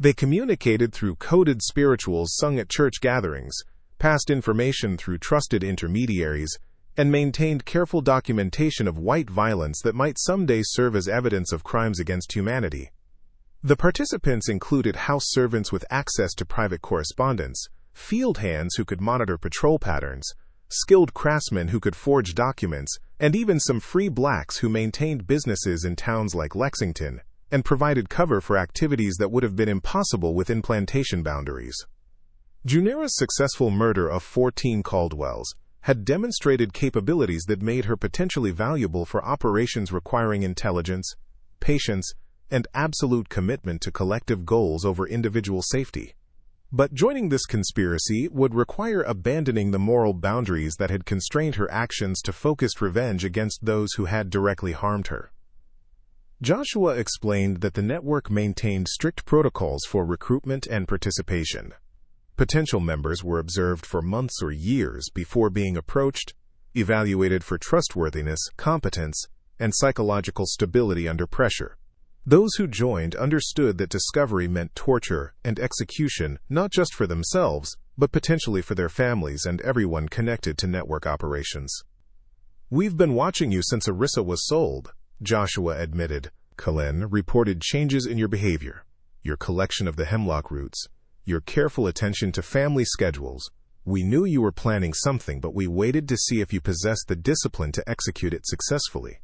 They communicated through coded spirituals sung at church gatherings, passed information through trusted intermediaries, and maintained careful documentation of white violence that might someday serve as evidence of crimes against humanity. The participants included house servants with access to private correspondence, field hands who could monitor patrol patterns, skilled craftsmen who could forge documents, and even some free blacks who maintained businesses in towns like Lexington and provided cover for activities that would have been impossible within plantation boundaries. Junira's successful murder of 14 Caldwells had demonstrated capabilities that made her potentially valuable for operations requiring intelligence, patience, and absolute commitment to collective goals over individual safety. But joining this conspiracy would require abandoning the moral boundaries that had constrained her actions to focused revenge against those who had directly harmed her. Joshua explained that the network maintained strict protocols for recruitment and participation. Potential members were observed for months or years before being approached, evaluated for trustworthiness, competence, and psychological stability under pressure. Those who joined understood that discovery meant torture and execution not just for themselves, but potentially for their families and everyone connected to network operations. "We've been watching you since Arissa was sold," Joshua admitted. "Cullen reported changes in your behavior, your collection of the hemlock roots, your careful attention to family schedules. We knew you were planning something, but we waited to see if you possessed the discipline to execute it successfully."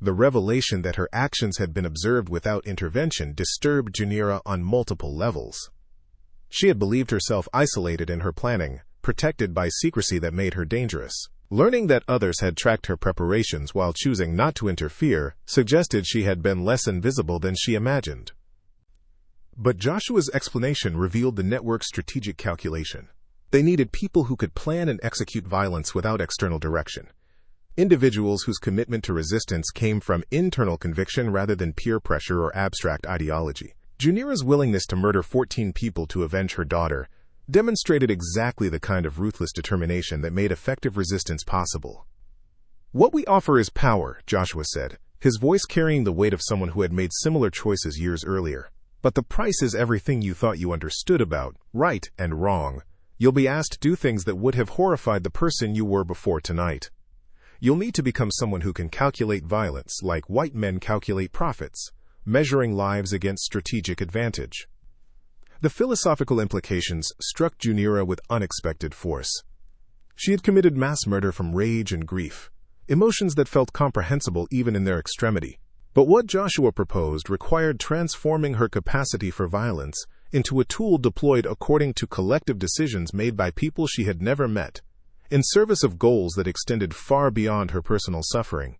The revelation that her actions had been observed without intervention disturbed Junira on multiple levels. She had believed herself isolated in her planning, protected by secrecy that made her dangerous. Learning that others had tracked her preparations while choosing not to interfere suggested she had been less invisible than she imagined. But Joshua's explanation revealed the network's strategic calculation. They needed people who could plan and execute violence without external direction. Individuals whose commitment to resistance came from internal conviction rather than peer pressure or abstract ideology. Junira's willingness to murder 14 people to avenge her daughter demonstrated exactly the kind of ruthless determination that made effective resistance possible. "What we offer is power," Joshua said, his voice carrying the weight of someone who had made similar choices years earlier. "But the price is everything you thought you understood about right and wrong. You'll be asked to do things that would have horrified the person you were before tonight. You'll need to become someone who can calculate violence like white men calculate profits, measuring lives against strategic advantage." The philosophical implications struck Junira with unexpected force. She had committed mass murder from rage and grief, emotions that felt comprehensible even in their extremity. But what Joshua proposed required transforming her capacity for violence into a tool deployed according to collective decisions made by people she had never met, in service of goals that extended far beyond her personal suffering.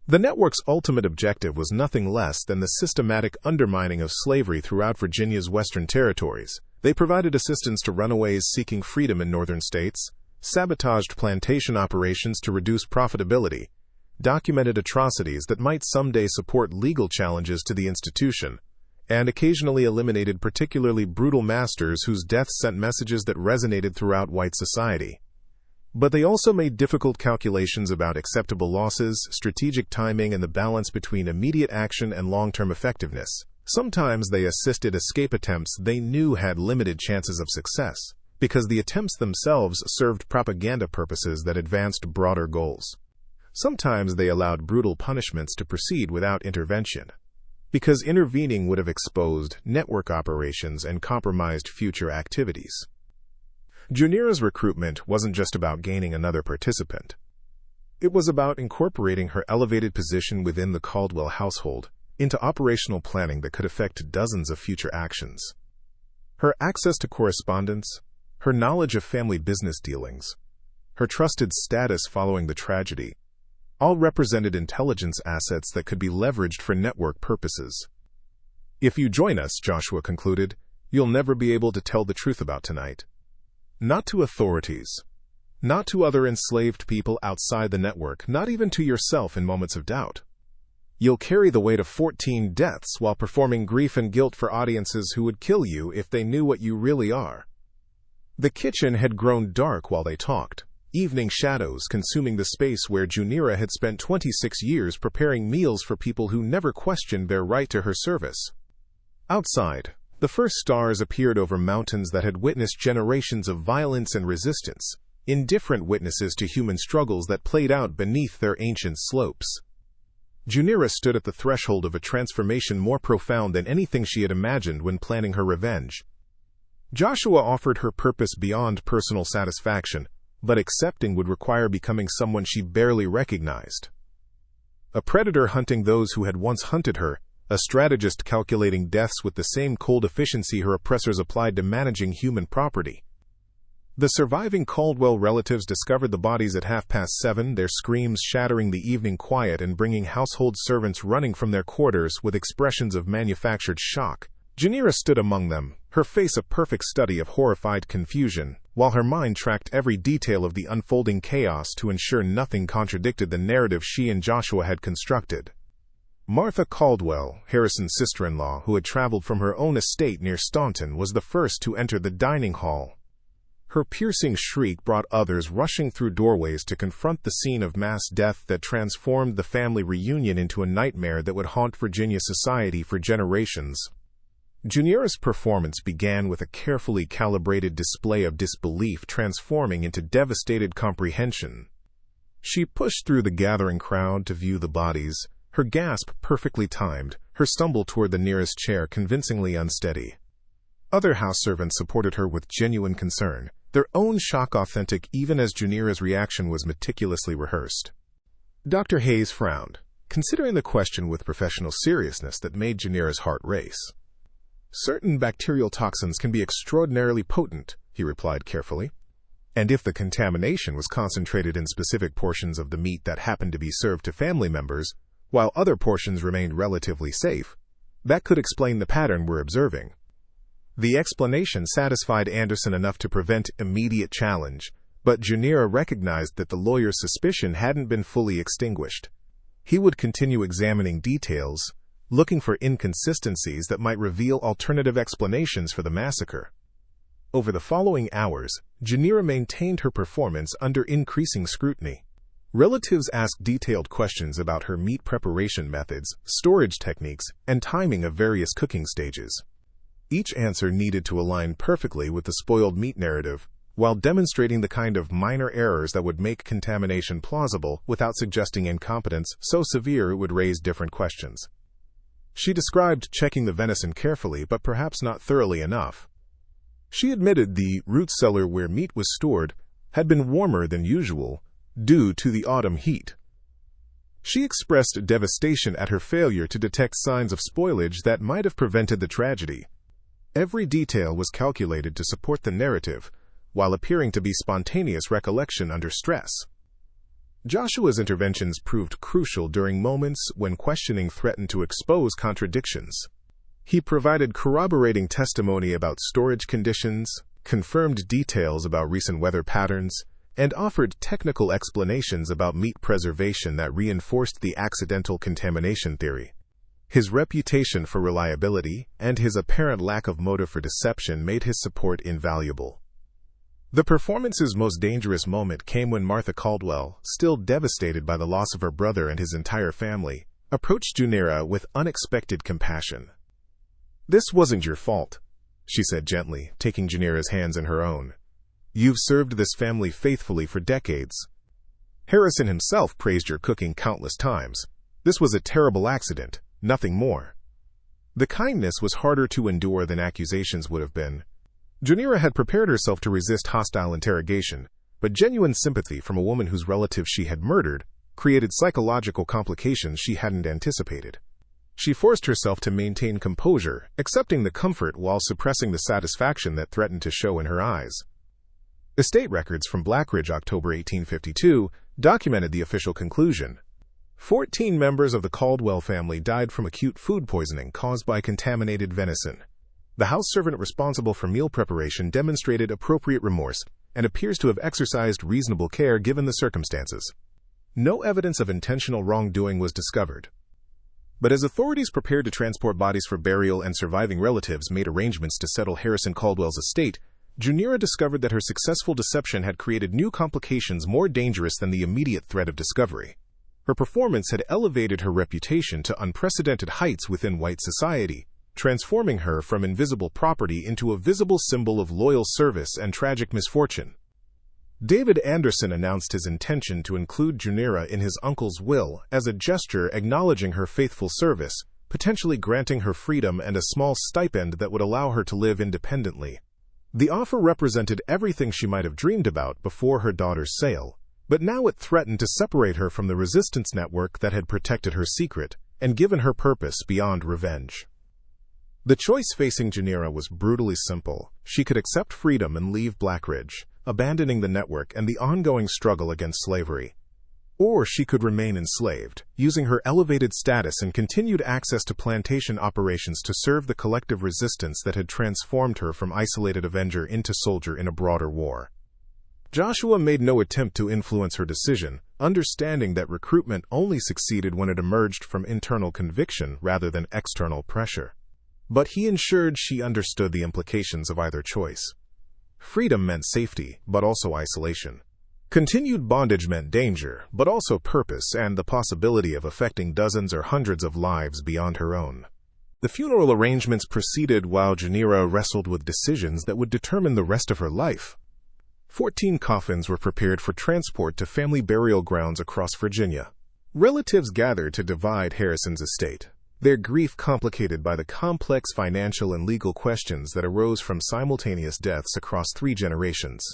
The network's ultimate objective was nothing less than the systematic undermining of slavery throughout Virginia's western territories. They provided assistance to runaways seeking freedom in northern states, sabotaged plantation operations to reduce profitability, documented atrocities that might someday support legal challenges to the institution, and occasionally eliminated particularly brutal masters whose deaths sent messages that resonated throughout white society. But they also made difficult calculations about acceptable losses, strategic timing, and the balance between immediate action and long-term effectiveness. Sometimes they assisted escape attempts they knew had limited chances of success, because the attempts themselves served propaganda purposes that advanced broader goals. Sometimes they allowed brutal punishments to proceed without intervention, because intervening would have exposed network operations and compromised future activities. Junira's recruitment wasn't just about gaining another participant. It was about incorporating her elevated position within the Caldwell household into operational planning that could affect dozens of future actions. Her access to correspondence, her knowledge of family business dealings, her trusted status following the tragedy, all represented intelligence assets that could be leveraged for network purposes. "If you join us," Joshua concluded, "you'll never be able to tell the truth about tonight. Not to authorities, not to other enslaved people outside the network, not even to yourself in moments of doubt. You'll carry the weight of 14 deaths while performing grief and guilt for audiences who would kill you if they knew what you really are." The kitchen had grown dark while they talked, evening shadows consuming the space where Junira had spent 26 years preparing meals for people who never questioned their right to her service. Outside, the first stars appeared over mountains that had witnessed generations of violence and resistance, indifferent witnesses to human struggles that played out beneath their ancient slopes. Junira stood at the threshold of a transformation more profound than anything she had imagined when planning her revenge. Joshua offered her purpose beyond personal satisfaction, but accepting would require becoming someone she barely recognized. A predator hunting those who had once hunted her, a strategist calculating deaths with the same cold efficiency her oppressors applied to managing human property. The surviving Caldwell relatives discovered the bodies at 7:30, their screams shattering the evening quiet and bringing household servants running from their quarters with expressions of manufactured shock. Junira stood among them, her face a perfect study of horrified confusion, while her mind tracked every detail of the unfolding chaos to ensure nothing contradicted the narrative she and Joshua had constructed. Martha Caldwell, Harrison's sister-in-law, who had traveled from her own estate near Staunton, was the first to enter the dining hall. Her piercing shriek brought others rushing through doorways to confront the scene of mass death that transformed the family reunion into a nightmare that would haunt Virginia society for generations. Junira's performance began with a carefully calibrated display of disbelief transforming into devastated comprehension. She pushed through the gathering crowd to view the bodies, her gasp perfectly timed, her stumble toward the nearest chair convincingly unsteady. Other house servants supported her with genuine concern, their own shock authentic even as Junira's reaction was meticulously rehearsed. Dr. Hayes frowned, considering the question with professional seriousness that made Junira's heart race. "Certain bacterial toxins can be extraordinarily potent," he replied carefully. "And if the contamination was concentrated in specific portions of the meat that happened to be served to family members, while other portions remained relatively safe, that could explain the pattern we're observing." The explanation satisfied Anderson enough to prevent immediate challenge, but Junira recognized that the lawyer's suspicion hadn't been fully extinguished. He would continue examining details, looking for inconsistencies that might reveal alternative explanations for the massacre. Over the following hours, Junira maintained her performance under increasing scrutiny. Relatives asked detailed questions about her meat preparation methods, storage techniques, and timing of various cooking stages. Each answer needed to align perfectly with the spoiled meat narrative, while demonstrating the kind of minor errors that would make contamination plausible without suggesting incompetence so severe it would raise different questions. She described checking the venison carefully, but perhaps not thoroughly enough. She admitted the root cellar where meat was stored had been warmer than usual, due to the autumn heat. She expressed devastation at her failure to detect signs of spoilage that might have prevented the tragedy. Every detail was calculated to support the narrative, while appearing to be spontaneous recollection under stress. Joshua's interventions proved crucial during moments when questioning threatened to expose contradictions. He provided corroborating testimony about storage conditions, confirmed details about recent weather patterns, and offered technical explanations about meat preservation that reinforced the accidental contamination theory. His reputation for reliability and his apparent lack of motive for deception made his support invaluable. The performance's most dangerous moment came when Martha Caldwell, still devastated by the loss of her brother and his entire family, approached Junira with unexpected compassion. "This wasn't your fault," she said gently, taking Junira's hands in her own. "You've served this family faithfully for decades. Harrison himself praised your cooking countless times. This was a terrible accident, nothing more." The kindness was harder to endure than accusations would have been. Junira had prepared herself to resist hostile interrogation, but genuine sympathy from a woman whose relative she had murdered created psychological complications she hadn't anticipated. She forced herself to maintain composure, accepting the comfort while suppressing the satisfaction that threatened to show in her eyes. Estate records from Blackridge, October 1852, documented the official conclusion. 14 members of the Caldwell family died from acute food poisoning caused by contaminated venison. The house servant responsible for meal preparation demonstrated appropriate remorse and appears to have exercised reasonable care given the circumstances. No evidence of intentional wrongdoing was discovered. But as authorities prepared to transport bodies for burial and surviving relatives made arrangements to settle Harrison Caldwell's estate, Junira discovered that her successful deception had created new complications more dangerous than the immediate threat of discovery. Her performance had elevated her reputation to unprecedented heights within white society, transforming her from invisible property into a visible symbol of loyal service and tragic misfortune. David Anderson announced his intention to include Junira in his uncle's will as a gesture acknowledging her faithful service, potentially granting her freedom and a small stipend that would allow her to live independently. The offer represented everything she might have dreamed about before her daughter's sale, but now it threatened to separate her from the resistance network that had protected her secret and given her purpose beyond revenge. The choice facing Junira was brutally simple. She could accept freedom and leave Blackridge, abandoning the network and the ongoing struggle against slavery. Or she could remain enslaved, using her elevated status and continued access to plantation operations to serve the collective resistance that had transformed her from isolated avenger into soldier in a broader war. Joshua made no attempt to influence her decision, understanding that recruitment only succeeded when it emerged from internal conviction rather than external pressure. But he ensured she understood the implications of either choice. Freedom meant safety, but also isolation. Continued bondage meant danger, but also purpose and the possibility of affecting dozens or hundreds of lives beyond her own. The funeral arrangements proceeded while Junira wrestled with decisions that would determine the rest of her life. 14 coffins were prepared for transport to family burial grounds across Virginia. Relatives gathered to divide Harrison's estate, their grief complicated by the complex financial and legal questions that arose from simultaneous deaths across 3 generations.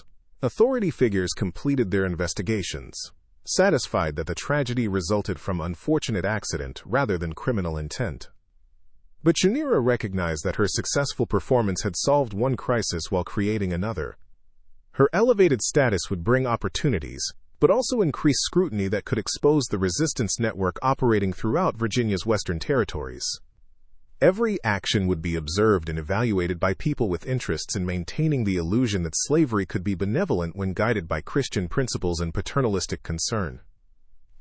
Authority figures completed their investigations, satisfied that the tragedy resulted from unfortunate accident rather than criminal intent. But Junira recognized that her successful performance had solved one crisis while creating another. Her elevated status would bring opportunities, but also increase scrutiny that could expose the resistance network operating throughout Virginia's western territories. Every action would be observed and evaluated by people with interests in maintaining the illusion that slavery could be benevolent when guided by Christian principles and paternalistic concern.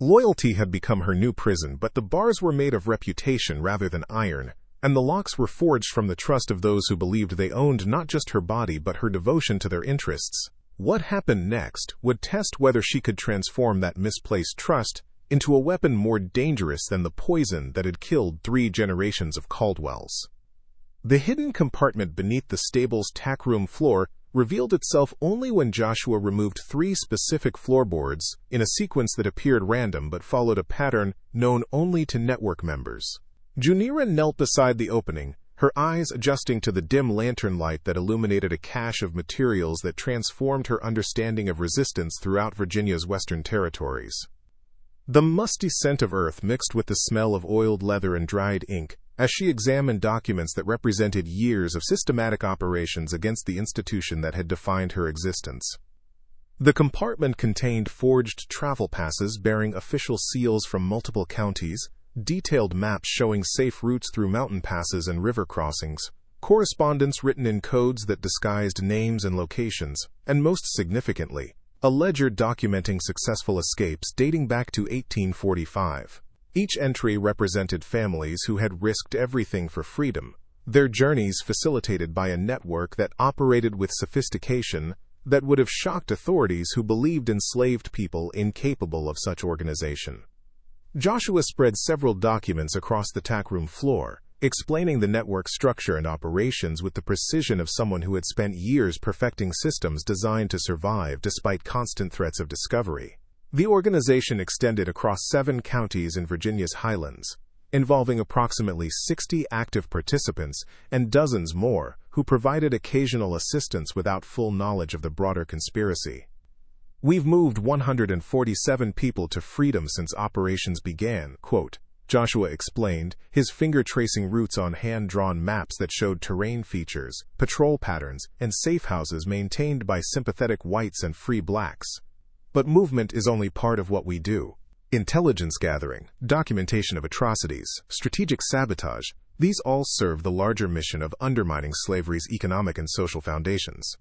Loyalty had become her new prison, but the bars were made of reputation rather than iron, and the locks were forged from the trust of those who believed they owned not just her body but her devotion to their interests. What happened next would test whether she could transform that misplaced trust into a weapon more dangerous than the poison that had killed 3 generations of Caldwells. The hidden compartment beneath the stable's tackroom floor revealed itself only when Joshua removed 3 specific floorboards in a sequence that appeared random but followed a pattern known only to network members. Junira knelt beside the opening, her eyes adjusting to the dim lantern light that illuminated a cache of materials that transformed her understanding of resistance throughout Virginia's western territories. The musty scent of earth mixed with the smell of oiled leather and dried ink as she examined documents that represented years of systematic operations against the institution that had defined her existence. The compartment contained forged travel passes bearing official seals from multiple counties, detailed maps showing safe routes through mountain passes and river crossings, correspondence written in codes that disguised names and locations, and most significantly, a ledger documenting successful escapes dating back to 1845. Each entry represented families who had risked everything for freedom, their journeys facilitated by a network that operated with sophistication that would have shocked authorities who believed enslaved people incapable of such organization. Joshua spread several documents across the tackroom floor, explaining the network's structure and operations with the precision of someone who had spent years perfecting systems designed to survive despite constant threats of discovery. The organization extended across 7 counties in Virginia's highlands, involving approximately 60 active participants and dozens more who provided occasional assistance without full knowledge of the broader conspiracy. "We've moved 147 people to freedom since operations began," quote, Joshua explained, his finger tracing routes on hand-drawn maps that showed terrain features, patrol patterns, and safe houses maintained by sympathetic whites and free blacks. But movement is only part of what we do. Intelligence gathering, documentation of atrocities, strategic sabotage, these all serve the larger mission of undermining slavery's economic and social foundations.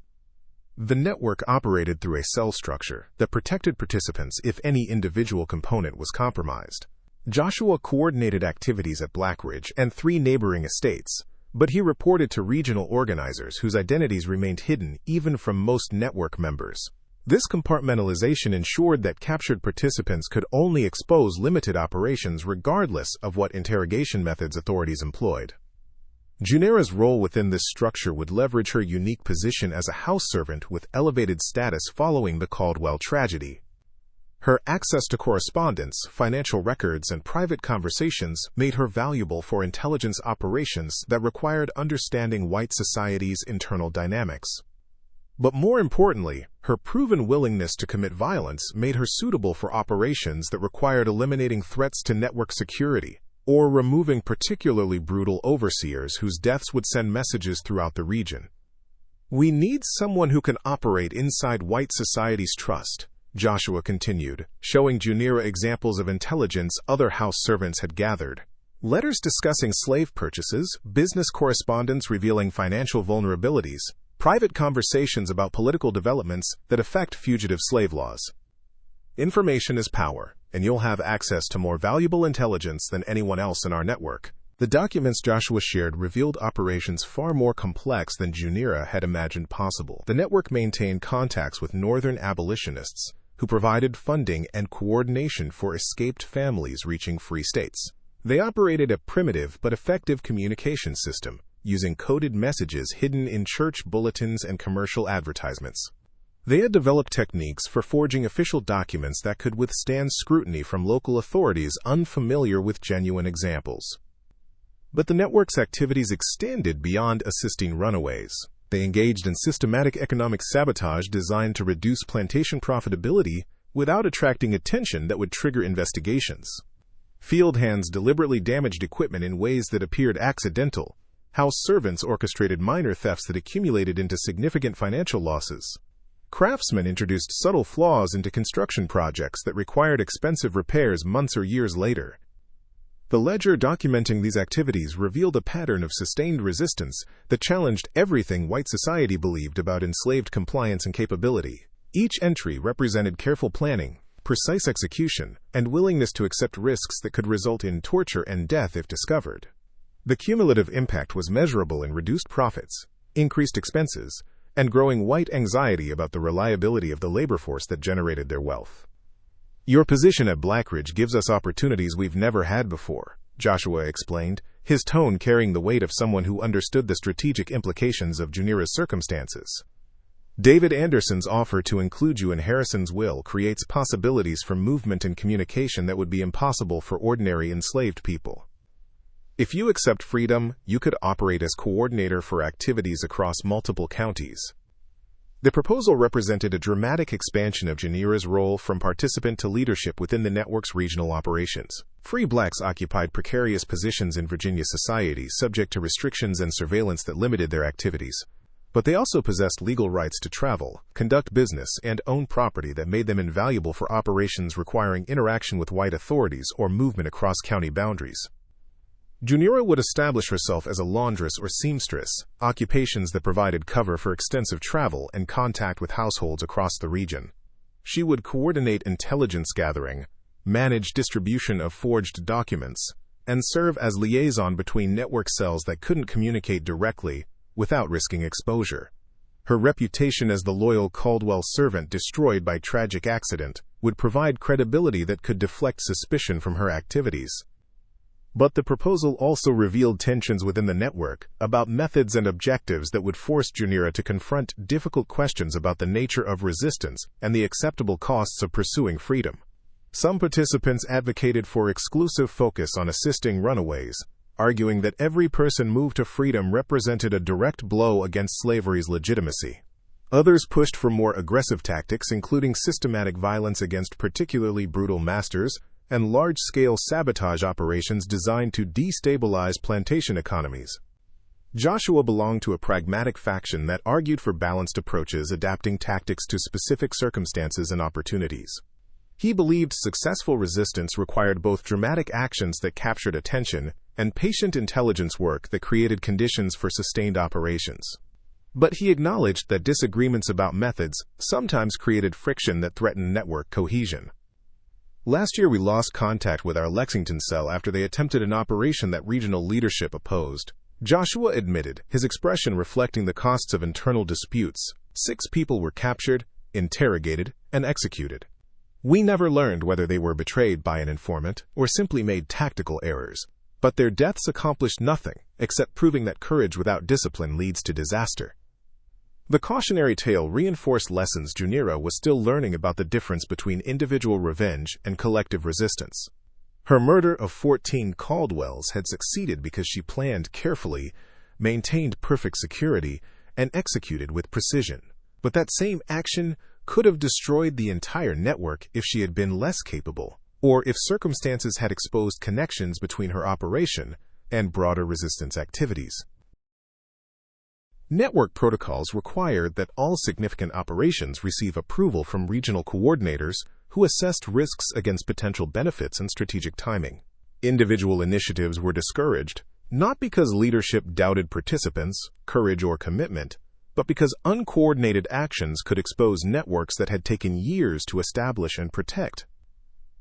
The network operated through a cell structure that protected participants if any individual component was compromised. Joshua coordinated activities at Blackridge and 3 neighboring estates, but he reported to regional organizers whose identities remained hidden even from most network members. This compartmentalization ensured that captured participants could only expose limited operations regardless of what interrogation methods authorities employed. Junira's role within this structure would leverage her unique position as a house servant with elevated status following the Caldwell tragedy. Her access to correspondence, financial records, and private conversations made her valuable for intelligence operations that required understanding white society's internal dynamics. But more importantly, her proven willingness to commit violence made her suitable for operations that required eliminating threats to network security or removing particularly brutal overseers whose deaths would send messages throughout the region. "We need someone who can operate inside white society's trust," Joshua continued, showing Junira examples of intelligence other house servants had gathered. Letters discussing slave purchases, business correspondence revealing financial vulnerabilities, private conversations about political developments that affect fugitive slave laws. "Information is power, and you'll have access to more valuable intelligence than anyone else in our network." The documents Joshua shared revealed operations far more complex than Junira had imagined possible. The network maintained contacts with northern abolitionists, who provided funding and coordination for escaped families reaching free states. They operated a primitive but effective communication system, using coded messages hidden in church bulletins and commercial advertisements. They had developed techniques for forging official documents that could withstand scrutiny from local authorities unfamiliar with genuine examples. But the network's activities extended beyond assisting runaways. They engaged in systematic economic sabotage designed to reduce plantation profitability without attracting attention that would trigger investigations. Field hands deliberately damaged equipment in ways that appeared accidental. House servants orchestrated minor thefts that accumulated into significant financial losses. Craftsmen introduced subtle flaws into construction projects that required expensive repairs months or years later. The ledger documenting these activities revealed a pattern of sustained resistance that challenged everything white society believed about enslaved compliance and capability. Each entry represented careful planning, precise execution, and willingness to accept risks that could result in torture and death if discovered. The cumulative impact was measurable in reduced profits, increased expenses, and growing white anxiety about the reliability of the labor force that generated their wealth. "Your position at Blackridge gives us opportunities we've never had before," Joshua explained, his tone carrying the weight of someone who understood the strategic implications of Junira's circumstances. "David Anderson's offer to include you in Harrison's will creates possibilities for movement and communication that would be impossible for ordinary enslaved people. If you accept freedom, you could operate as coordinator for activities across multiple counties." The proposal represented a dramatic expansion of Junira's role from participant to leadership within the network's regional operations. Free blacks occupied precarious positions in Virginia society, subject to restrictions and surveillance that limited their activities. But they also possessed legal rights to travel, conduct business, and own property that made them invaluable for operations requiring interaction with white authorities or movement across county boundaries. Junira would establish herself as a laundress or seamstress, occupations that provided cover for extensive travel and contact with households across the region. She would coordinate intelligence gathering, manage distribution of forged documents, and serve as liaison between network cells that couldn't communicate directly without risking exposure. Her reputation as the loyal Caldwell servant destroyed by tragic accident would provide credibility that could deflect suspicion from her activities. But the proposal also revealed tensions within the network about methods and objectives that would force Junira to confront difficult questions about the nature of resistance and the acceptable costs of pursuing freedom. Some participants advocated for exclusive focus on assisting runaways, arguing that every person moved to freedom represented a direct blow against slavery's legitimacy. Others pushed for more aggressive tactics, including systematic violence against particularly brutal masters, and large-scale sabotage operations designed to destabilize plantation economies. Joshua belonged to a pragmatic faction that argued for balanced approaches, adapting tactics to specific circumstances and opportunities. He believed successful resistance required both dramatic actions that captured attention and patient intelligence work that created conditions for sustained operations. But he acknowledged that disagreements about methods sometimes created friction that threatened network cohesion. "Last year we lost contact with our Lexington cell after they attempted an operation that regional leadership opposed," Joshua admitted, his expression reflecting the costs of internal disputes. 6 people were captured, interrogated, and executed. "We never learned whether they were betrayed by an informant or simply made tactical errors, but their deaths accomplished nothing except proving that courage without discipline leads to disaster." The cautionary tale reinforced lessons Junira was still learning about the difference between individual revenge and collective resistance. Her murder of 14 Caldwells had succeeded because she planned carefully, maintained perfect security, and executed with precision. But that same action could have destroyed the entire network if she had been less capable, or if circumstances had exposed connections between her operation and broader resistance activities. Network protocols required that all significant operations receive approval from regional coordinators who assessed risks against potential benefits and strategic timing. Individual initiatives were discouraged, not because leadership doubted participants' courage or commitment, but because uncoordinated actions could expose networks that had taken years to establish and protect.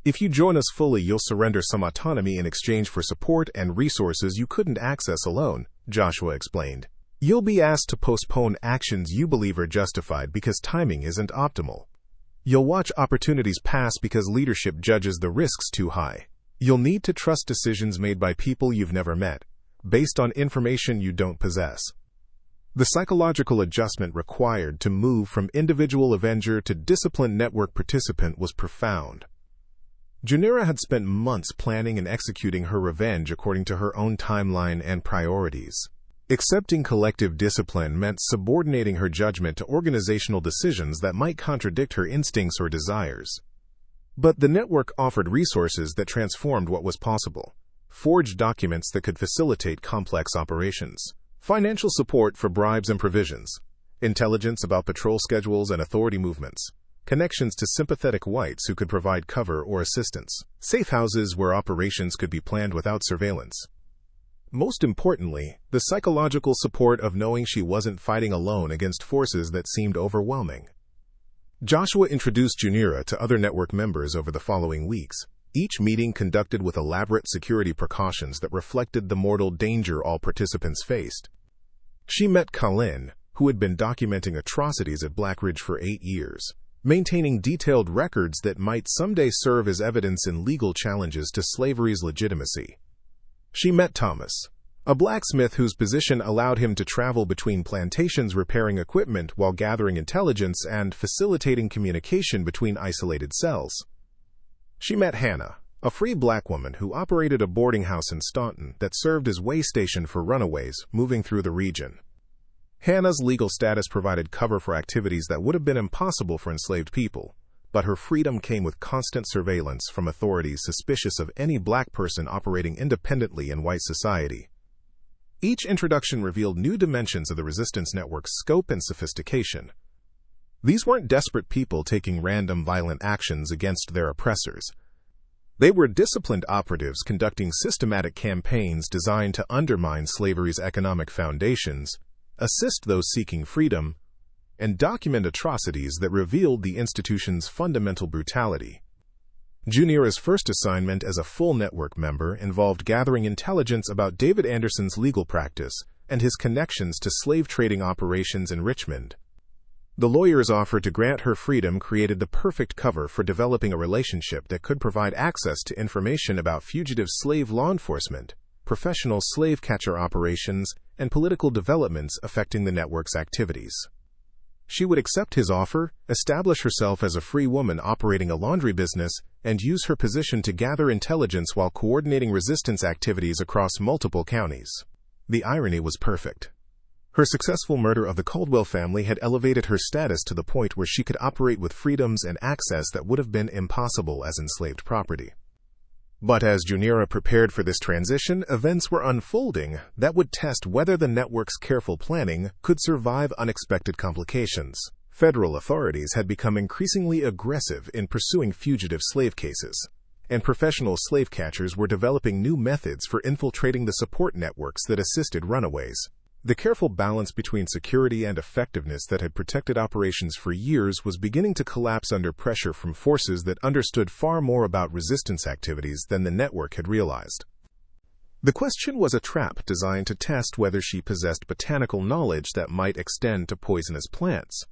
If you join us fully, you'll surrender some autonomy in exchange for support and resources you couldn't access alone, Joshua explained. You'll be asked to postpone actions you believe are justified because timing isn't optimal. You'll watch opportunities pass because leadership judges the risks too high. You'll need to trust decisions made by people you've never met, based on information you don't possess. The psychological adjustment required to move from individual avenger to disciplined network participant was profound. Junira had spent months planning and executing her revenge according to her own timeline and priorities. Accepting collective discipline meant subordinating her judgment to organizational decisions that might contradict her instincts or desires. But the network offered resources that transformed what was possible: forged documents that could facilitate complex operations, financial support for bribes and provisions, intelligence about patrol schedules and authority movements, connections to sympathetic whites who could provide cover or assistance, safe houses where operations could be planned without surveillance. Most importantly, the psychological support of knowing she wasn't fighting alone against forces that seemed overwhelming. Joshua introduced Junira to other network members over the following weeks, each meeting conducted with elaborate security precautions that reflected the mortal danger all participants faced. She met Colin, who had been documenting atrocities at Blackridge for 8 years, maintaining detailed records that might someday serve as evidence in legal challenges to slavery's legitimacy. She met Thomas, a blacksmith whose position allowed him to travel between plantations repairing equipment while gathering intelligence and facilitating communication between isolated cells. She met Hannah, a free black woman who operated a boarding house in Staunton that served as way station for runaways moving through the region. Hannah's legal status provided cover for activities that would have been impossible for enslaved people, but her freedom came with constant surveillance from authorities suspicious of any black person operating independently in white society. Each introduction revealed new dimensions of the resistance network's scope and sophistication. These weren't desperate people taking random violent actions against their oppressors. They were disciplined operatives conducting systematic campaigns designed to undermine slavery's economic foundations, assist those seeking freedom, and document atrocities that revealed the institution's fundamental brutality. Junira's first assignment as a full network member involved gathering intelligence about David Anderson's legal practice and his connections to slave trading operations in Richmond. The lawyer's offer to grant her freedom created the perfect cover for developing a relationship that could provide access to information about fugitive slave law enforcement, professional slave catcher operations, and political developments affecting the network's activities. She would accept his offer, establish herself as a free woman operating a laundry business, and use her position to gather intelligence while coordinating resistance activities across multiple counties. The irony was perfect. Her successful murder of the Caldwell family had elevated her status to the point where she could operate with freedoms and access that would have been impossible as enslaved property. But as Junira prepared for this transition, events were unfolding that would test whether the network's careful planning could survive unexpected complications. Federal authorities had become increasingly aggressive in pursuing fugitive slave cases, and professional slave catchers were developing new methods for infiltrating the support networks that assisted runaways. The careful balance between security and effectiveness that had protected operations for years was beginning to collapse under pressure from forces that understood far more about resistance activities than the network had realized. The question was a trap designed to test whether she possessed botanical knowledge that might extend to poisonous plants.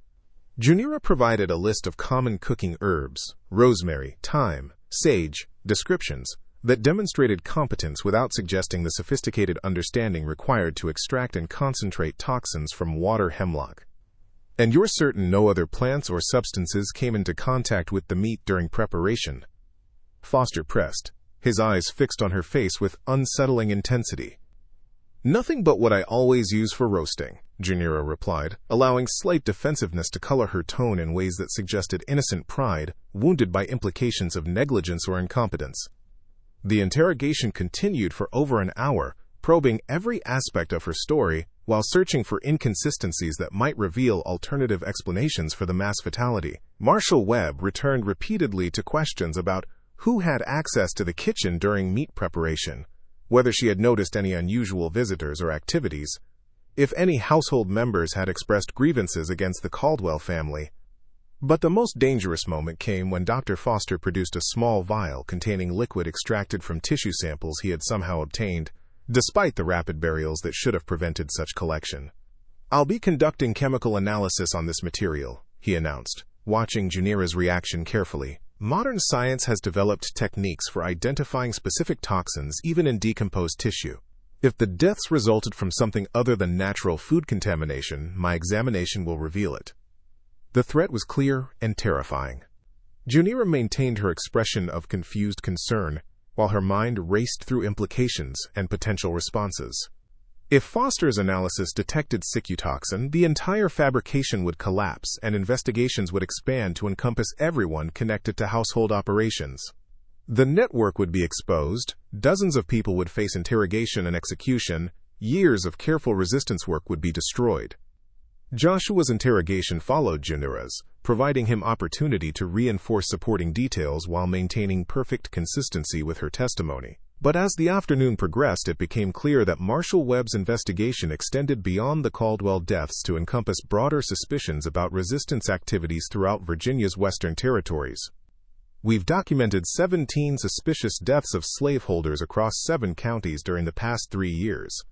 Junira provided a list of common cooking herbs, rosemary, thyme, sage, descriptions, that demonstrated competence without suggesting the sophisticated understanding required to extract and concentrate toxins from water hemlock. And you're certain no other plants or substances came into contact with the meat during preparation? Foster pressed, his eyes fixed on her face with unsettling intensity. "Nothing but what I always use for roasting," Junira replied, allowing slight defensiveness to color her tone in ways that suggested innocent pride, wounded by implications of negligence or incompetence. The interrogation continued for over an hour, probing every aspect of her story while searching for inconsistencies that might reveal alternative explanations for the mass fatality. Marshal Webb returned repeatedly to questions about who had access to the kitchen during meat preparation, whether she had noticed any unusual visitors or activities, if any household members had expressed grievances against the Caldwell family. But the most dangerous moment came when Dr. Foster produced a small vial containing liquid extracted from tissue samples he had somehow obtained, despite the rapid burials that should have prevented such collection. "I'll be conducting chemical analysis on this material," he announced, watching Junira's reaction carefully. "Modern science has developed techniques for identifying specific toxins even in decomposed tissue. If the deaths resulted from something other than natural food contamination, my examination will reveal it." The threat was clear and terrifying. Junira maintained her expression of confused concern, while her mind raced through implications and potential responses. If Foster's analysis detected sicutoxin, the entire fabrication would collapse and investigations would expand to encompass everyone connected to household operations. The network would be exposed, dozens of people would face interrogation and execution, years of careful resistance work would be destroyed. Joshua's interrogation followed Junira's, providing him opportunity to reinforce supporting details while maintaining perfect consistency with her testimony. But as the afternoon progressed, it became clear that Marshal Webb's investigation extended beyond the Caldwell deaths to encompass broader suspicions about resistance activities throughout Virginia's western territories. "We've documented 17 suspicious deaths of slaveholders across 7 counties during the past 3 years,"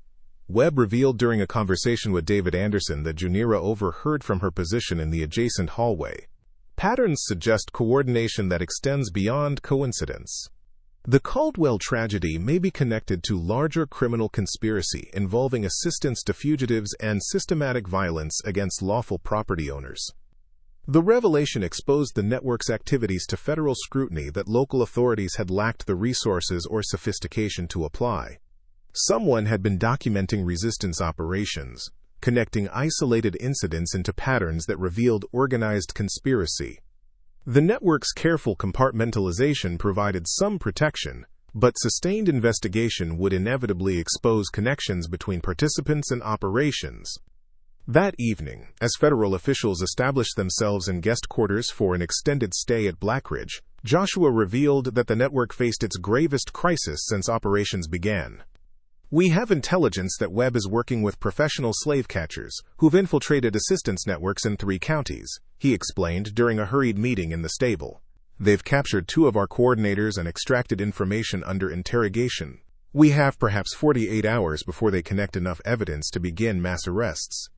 Webb revealed during a conversation with David Anderson that Junira overheard from her position in the adjacent hallway. "Patterns suggest coordination that extends beyond coincidence. The Caldwell tragedy may be connected to larger criminal conspiracy involving assistance to fugitives and systematic violence against lawful property owners." The revelation exposed the network's activities to federal scrutiny that local authorities had lacked the resources or sophistication to apply. Someone had been documenting resistance operations, connecting isolated incidents into patterns that revealed organized conspiracy. The network's careful compartmentalization provided some protection, but sustained investigation would inevitably expose connections between participants and operations. That evening, as federal officials established themselves in guest quarters for an extended stay at Blackridge, Joshua revealed that the network faced its gravest crisis since operations began. "We have intelligence that Webb is working with professional slave catchers who've infiltrated assistance networks in 3 counties, he explained during a hurried meeting in the stable. "They've captured 2 of our coordinators and extracted information under interrogation. We have perhaps 48 hours before they connect enough evidence to begin mass arrests."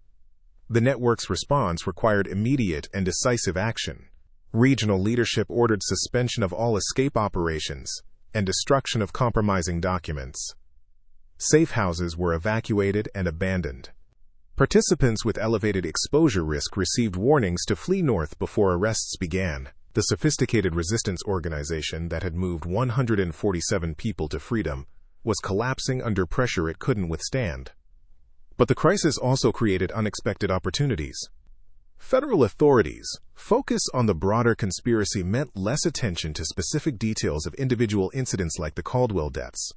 The network's response required immediate and decisive action. Regional leadership ordered suspension of all escape operations and destruction of compromising documents. Safe houses were evacuated and abandoned. Participants with elevated exposure risk received warnings to flee north before arrests began. The sophisticated resistance organization that had moved 147 people to freedom was collapsing under pressure it couldn't withstand. But the crisis also created unexpected opportunities. Federal authorities' focus on the broader conspiracy meant less attention to specific details of individual incidents like the Caldwell deaths.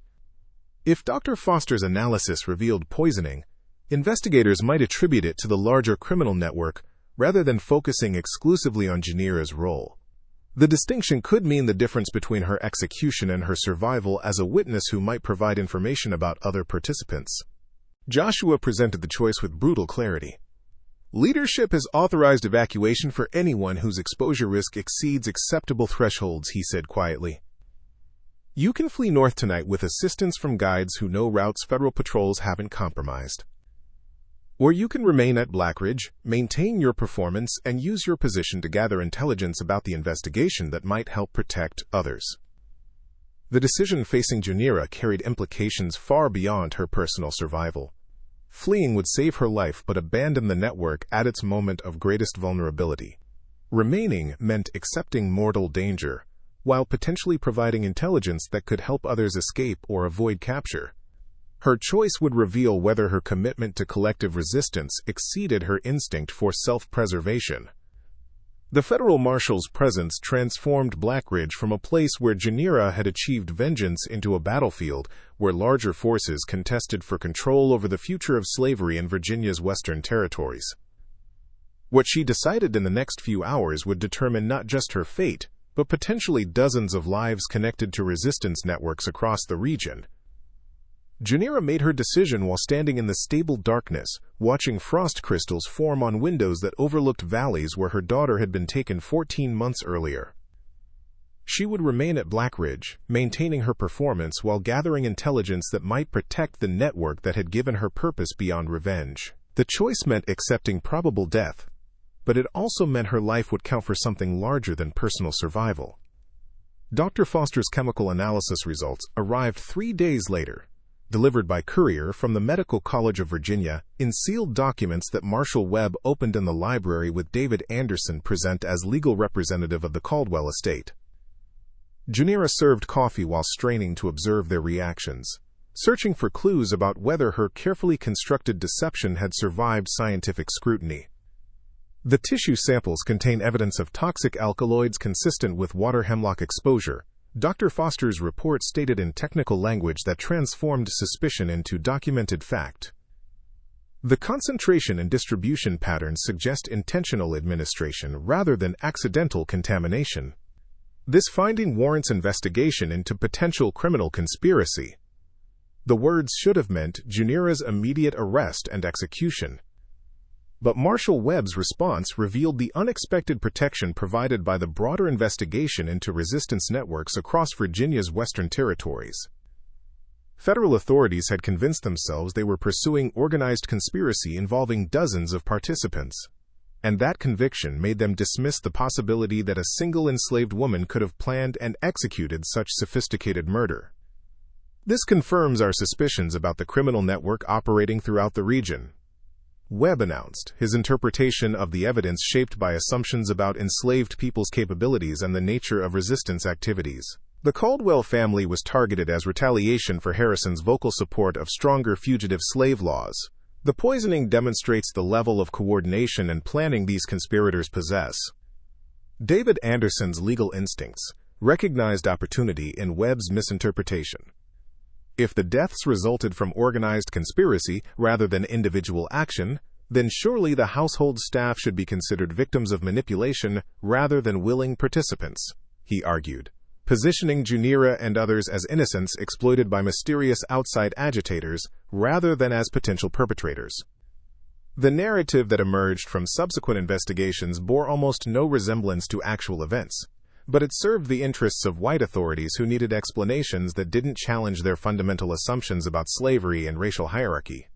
If Dr. Foster's analysis revealed poisoning, investigators might attribute it to the larger criminal network rather than focusing exclusively on Junira's role. The distinction could mean the difference between her execution and her survival as a witness who might provide information about other participants. Joshua presented the choice with brutal clarity. "Leadership has authorized evacuation for anyone whose exposure risk exceeds acceptable thresholds," he said quietly. "You can flee north tonight with assistance from guides who know routes federal patrols haven't compromised. Or you can remain at Blackridge, maintain your performance, and use your position to gather intelligence about the investigation that might help protect others." The decision facing Junira carried implications far beyond her personal survival. Fleeing would save her life but abandon the network at its moment of greatest vulnerability. Remaining meant accepting mortal danger, while potentially providing intelligence that could help others escape or avoid capture. Her choice would reveal whether her commitment to collective resistance exceeded her instinct for self-preservation. The federal marshal's presence transformed Blackridge from a place where Junira had achieved vengeance into a battlefield where larger forces contested for control over the future of slavery in Virginia's western territories. What she decided in the next few hours would determine not just her fate, but potentially dozens of lives connected to resistance networks across the region. Junira made her decision while standing in the stable darkness, watching frost crystals form on windows that overlooked valleys where her daughter had been taken 14 months earlier. She would remain at Blackridge, maintaining her performance while gathering intelligence that might protect the network that had given her purpose beyond revenge. The choice meant accepting probable death, but it also meant her life would count for something larger than personal survival. Dr. Foster's chemical analysis results arrived 3 days later, delivered by courier from the Medical College of Virginia, in sealed documents that Marshal Webb opened in the library with David Anderson present as legal representative of the Caldwell estate. Junira served coffee while straining to observe their reactions, searching for clues about whether her carefully constructed deception had survived scientific scrutiny. The tissue samples contain evidence of toxic alkaloids consistent with water hemlock exposure, Dr. Foster's report stated in technical language that transformed suspicion into documented fact. The concentration and distribution patterns suggest intentional administration rather than accidental contamination. This finding warrants investigation into potential criminal conspiracy. The words should have meant Junira's immediate arrest and execution. But Marshal Webb's response revealed the unexpected protection provided by the broader investigation into resistance networks across Virginia's western territories. Federal authorities had convinced themselves they were pursuing organized conspiracy involving dozens of participants, and that conviction made them dismiss the possibility that a single enslaved woman could have planned and executed such sophisticated murder. This confirms our suspicions about the criminal network operating throughout the region, Webb announced, his interpretation of the evidence shaped by assumptions about enslaved people's capabilities and the nature of resistance activities. The Caldwell family was targeted as retaliation for Harrison's vocal support of stronger fugitive slave laws. The poisoning demonstrates the level of coordination and planning these conspirators possess. David Anderson's legal instincts recognized opportunity in Webb's misinterpretation. If the deaths resulted from organized conspiracy rather than individual action, then surely the household staff should be considered victims of manipulation rather than willing participants, he argued, positioning Junira and others as innocents exploited by mysterious outside agitators rather than as potential perpetrators. The narrative that emerged from subsequent investigations bore almost no resemblance to actual events, but it served the interests of white authorities who needed explanations that didn't challenge their fundamental assumptions about slavery and racial hierarchy.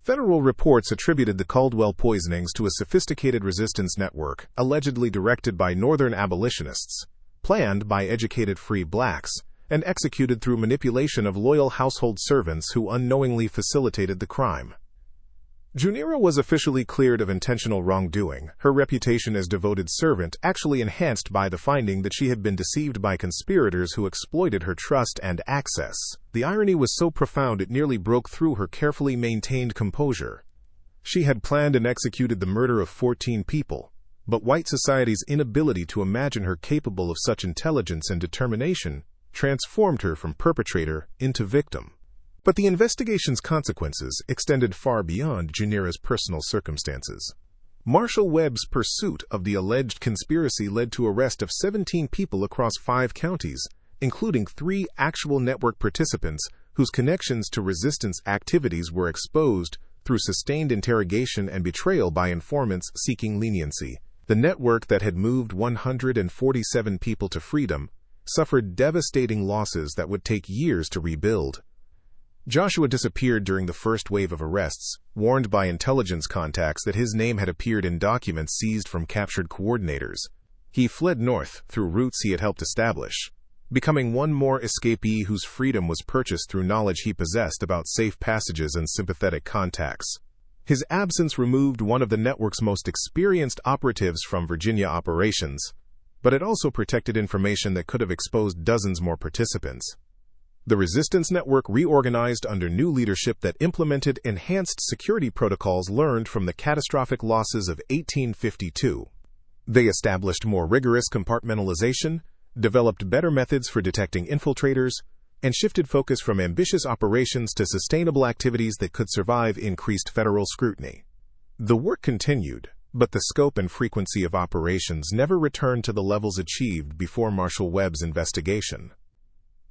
Federal reports attributed the Caldwell poisonings to a sophisticated resistance network, allegedly directed by Northern abolitionists, planned by educated free blacks, and executed through manipulation of loyal household servants who unknowingly facilitated the crime. Junira was officially cleared of intentional wrongdoing, her reputation as devoted servant actually enhanced by the finding that she had been deceived by conspirators who exploited her trust and access. The irony was so profound it nearly broke through her carefully maintained composure. She had planned and executed the murder of 14 people, but white society's inability to imagine her capable of such intelligence and determination transformed her from perpetrator into victim. But the investigation's consequences extended far beyond Junira's personal circumstances. Marshal Webb's pursuit of the alleged conspiracy led to arrest of 17 people across 5 counties, including 3 actual network participants whose connections to resistance activities were exposed through sustained interrogation and betrayal by informants seeking leniency. The network that had moved 147 people to freedom suffered devastating losses that would take years to rebuild. Joshua disappeared during the first wave of arrests, warned by intelligence contacts that his name had appeared in documents seized from captured coordinators. He fled north through routes he had helped establish, becoming one more escapee whose freedom was purchased through knowledge he possessed about safe passages and sympathetic contacts. His absence removed one of the network's most experienced operatives from Virginia operations, but it also protected information that could have exposed dozens more participants. The resistance network reorganized under new leadership that implemented enhanced security protocols learned from the catastrophic losses of 1852. They established more rigorous compartmentalization, developed better methods for detecting infiltrators, and shifted focus from ambitious operations to sustainable activities that could survive increased federal scrutiny. The work continued, but the scope and frequency of operations never returned to the levels achieved before Marshal Webb's investigation.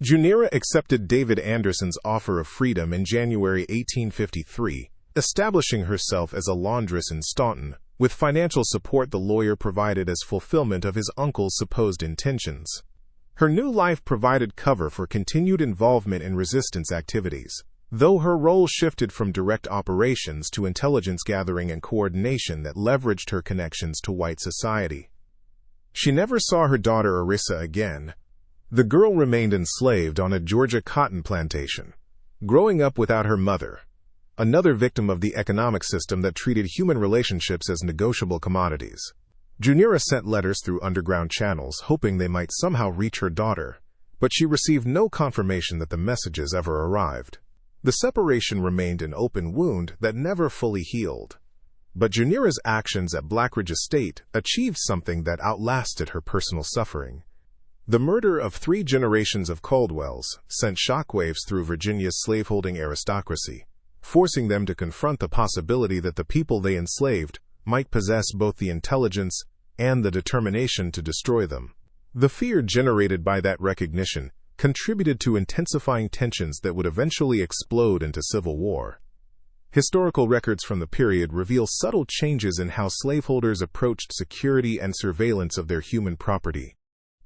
Junira accepted David Anderson's offer of freedom in January 1853, establishing herself as a laundress in Staunton, with financial support the lawyer provided as fulfillment of his uncle's supposed intentions. Her new life provided cover for continued involvement in resistance activities, though her role shifted from direct operations to intelligence gathering and coordination that leveraged her connections to white society. She never saw her daughter Arissa again. The girl remained enslaved on a Georgia cotton plantation, growing up without her mother, another victim of the economic system that treated human relationships as negotiable commodities. Junira sent letters through underground channels, hoping they might somehow reach her daughter, but she received no confirmation that the messages ever arrived. The separation remained an open wound that never fully healed. But Junira's actions at Blackridge Estate achieved something that outlasted her personal suffering. The murder of 3 generations of Caldwells sent shockwaves through Virginia's slaveholding aristocracy, forcing them to confront the possibility that the people they enslaved might possess both the intelligence and the determination to destroy them. The fear generated by that recognition contributed to intensifying tensions that would eventually explode into civil war. Historical records from the period reveal subtle changes in how slaveholders approached security and surveillance of their human property.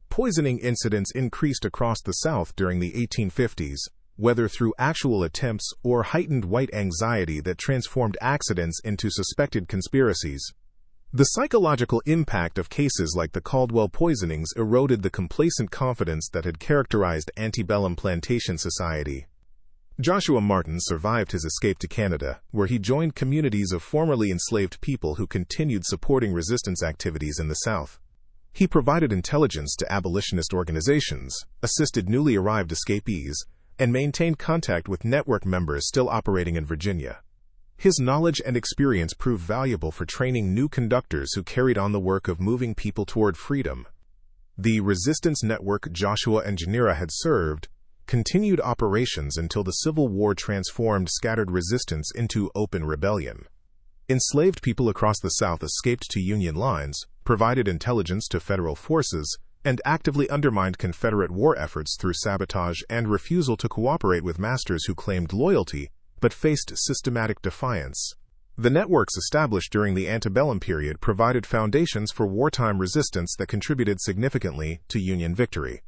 Poisoning incidents increased across the South during the 1850s, whether through actual attempts or heightened white anxiety that transformed accidents into suspected conspiracies. The psychological impact of cases like the Caldwell poisonings eroded the complacent confidence that had characterized antebellum plantation society. Joshua Martin survived his escape to Canada, where he joined communities of formerly enslaved people who continued supporting resistance activities in the South. He provided intelligence to abolitionist organizations, assisted newly arrived escapees, and maintained contact with network members still operating in Virginia. His knowledge and experience proved valuable for training new conductors who carried on the work of moving people toward freedom. The resistance network Joshua and Junira had served continued operations until the Civil War transformed scattered resistance into open rebellion. Enslaved people across the South escaped to Union lines, provided intelligence to federal forces, and actively undermined Confederate war efforts through sabotage and refusal to cooperate with masters who claimed loyalty but faced systematic defiance. The networks established during the antebellum period provided foundations for wartime resistance that contributed significantly to Union victory.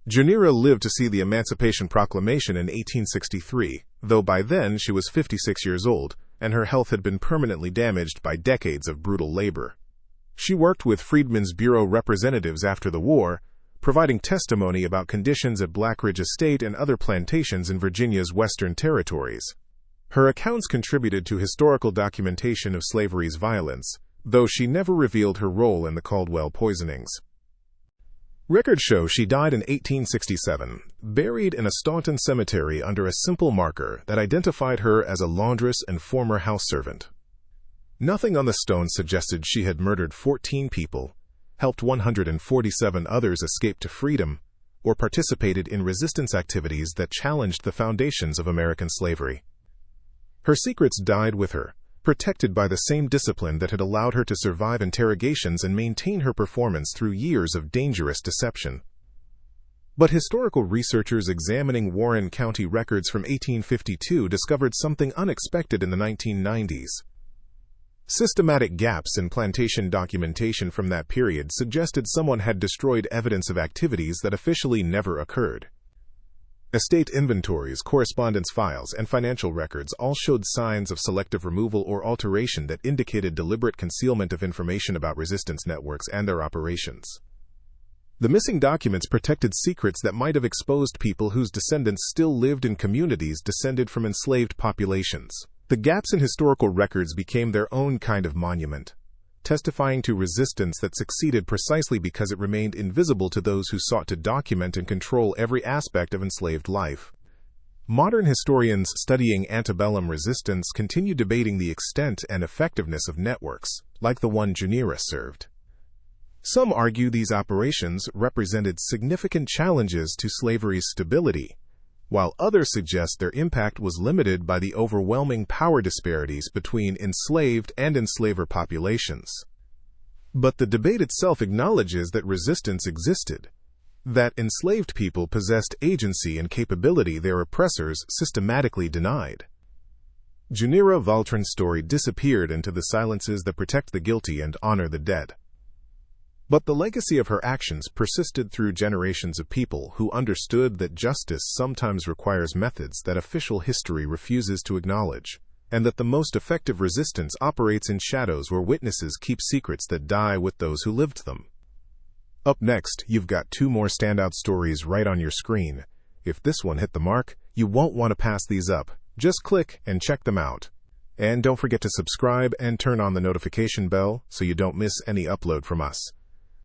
Junira lived to see the Emancipation Proclamation in 1863, though by then she was 56 years old, and her health had been permanently damaged by decades of brutal labor. She worked with Freedmen's Bureau representatives after the war, providing testimony about conditions at Blackridge Estate and other plantations in Virginia's western territories. Her accounts contributed to historical documentation of slavery's violence, though she never revealed her role in the Caldwell poisonings. Records show she died in 1867, buried in a Staunton cemetery under a simple marker that identified her as a laundress and former house servant. Nothing on the stone suggested she had murdered 14 people, helped 147 others escape to freedom, or participated in resistance activities that challenged the foundations of American slavery. Her secrets died with her, protected by the same discipline that had allowed her to survive interrogations and maintain her performance through years of dangerous deception. But historical researchers examining Warren County records from 1852 discovered something unexpected in the 1990s. Systematic gaps in plantation documentation from that period suggested someone had destroyed evidence of activities that officially never occurred. Estate inventories, correspondence files, and financial records all showed signs of selective removal or alteration that indicated deliberate concealment of information about resistance networks and their operations. The missing documents protected secrets that might have exposed people whose descendants still lived in communities descended from enslaved populations. The gaps in historical records became their own kind of monument, testifying to resistance that succeeded precisely because it remained invisible to those who sought to document and control every aspect of enslaved life. Modern historians studying antebellum resistance continue debating the extent and effectiveness of networks, like the one Junira served. Some argue these operations represented significant challenges to slavery's stability, while others suggest their impact was limited by the overwhelming power disparities between enslaved and enslaver populations. But the debate itself acknowledges that resistance existed, that enslaved people possessed agency and capability their oppressors systematically denied. Junira Valtren's story disappeared into the silences that protect the guilty and honor the dead. But the legacy of her actions persisted through generations of people who understood that justice sometimes requires methods that official history refuses to acknowledge, and that the most effective resistance operates in shadows where witnesses keep secrets that die with those who lived them. Up next, you've got 2 more standout stories right on your screen. If this one hit the mark, you won't want to pass these up. Just click and check them out. And don't forget to subscribe and turn on the notification bell so you don't miss any upload from us.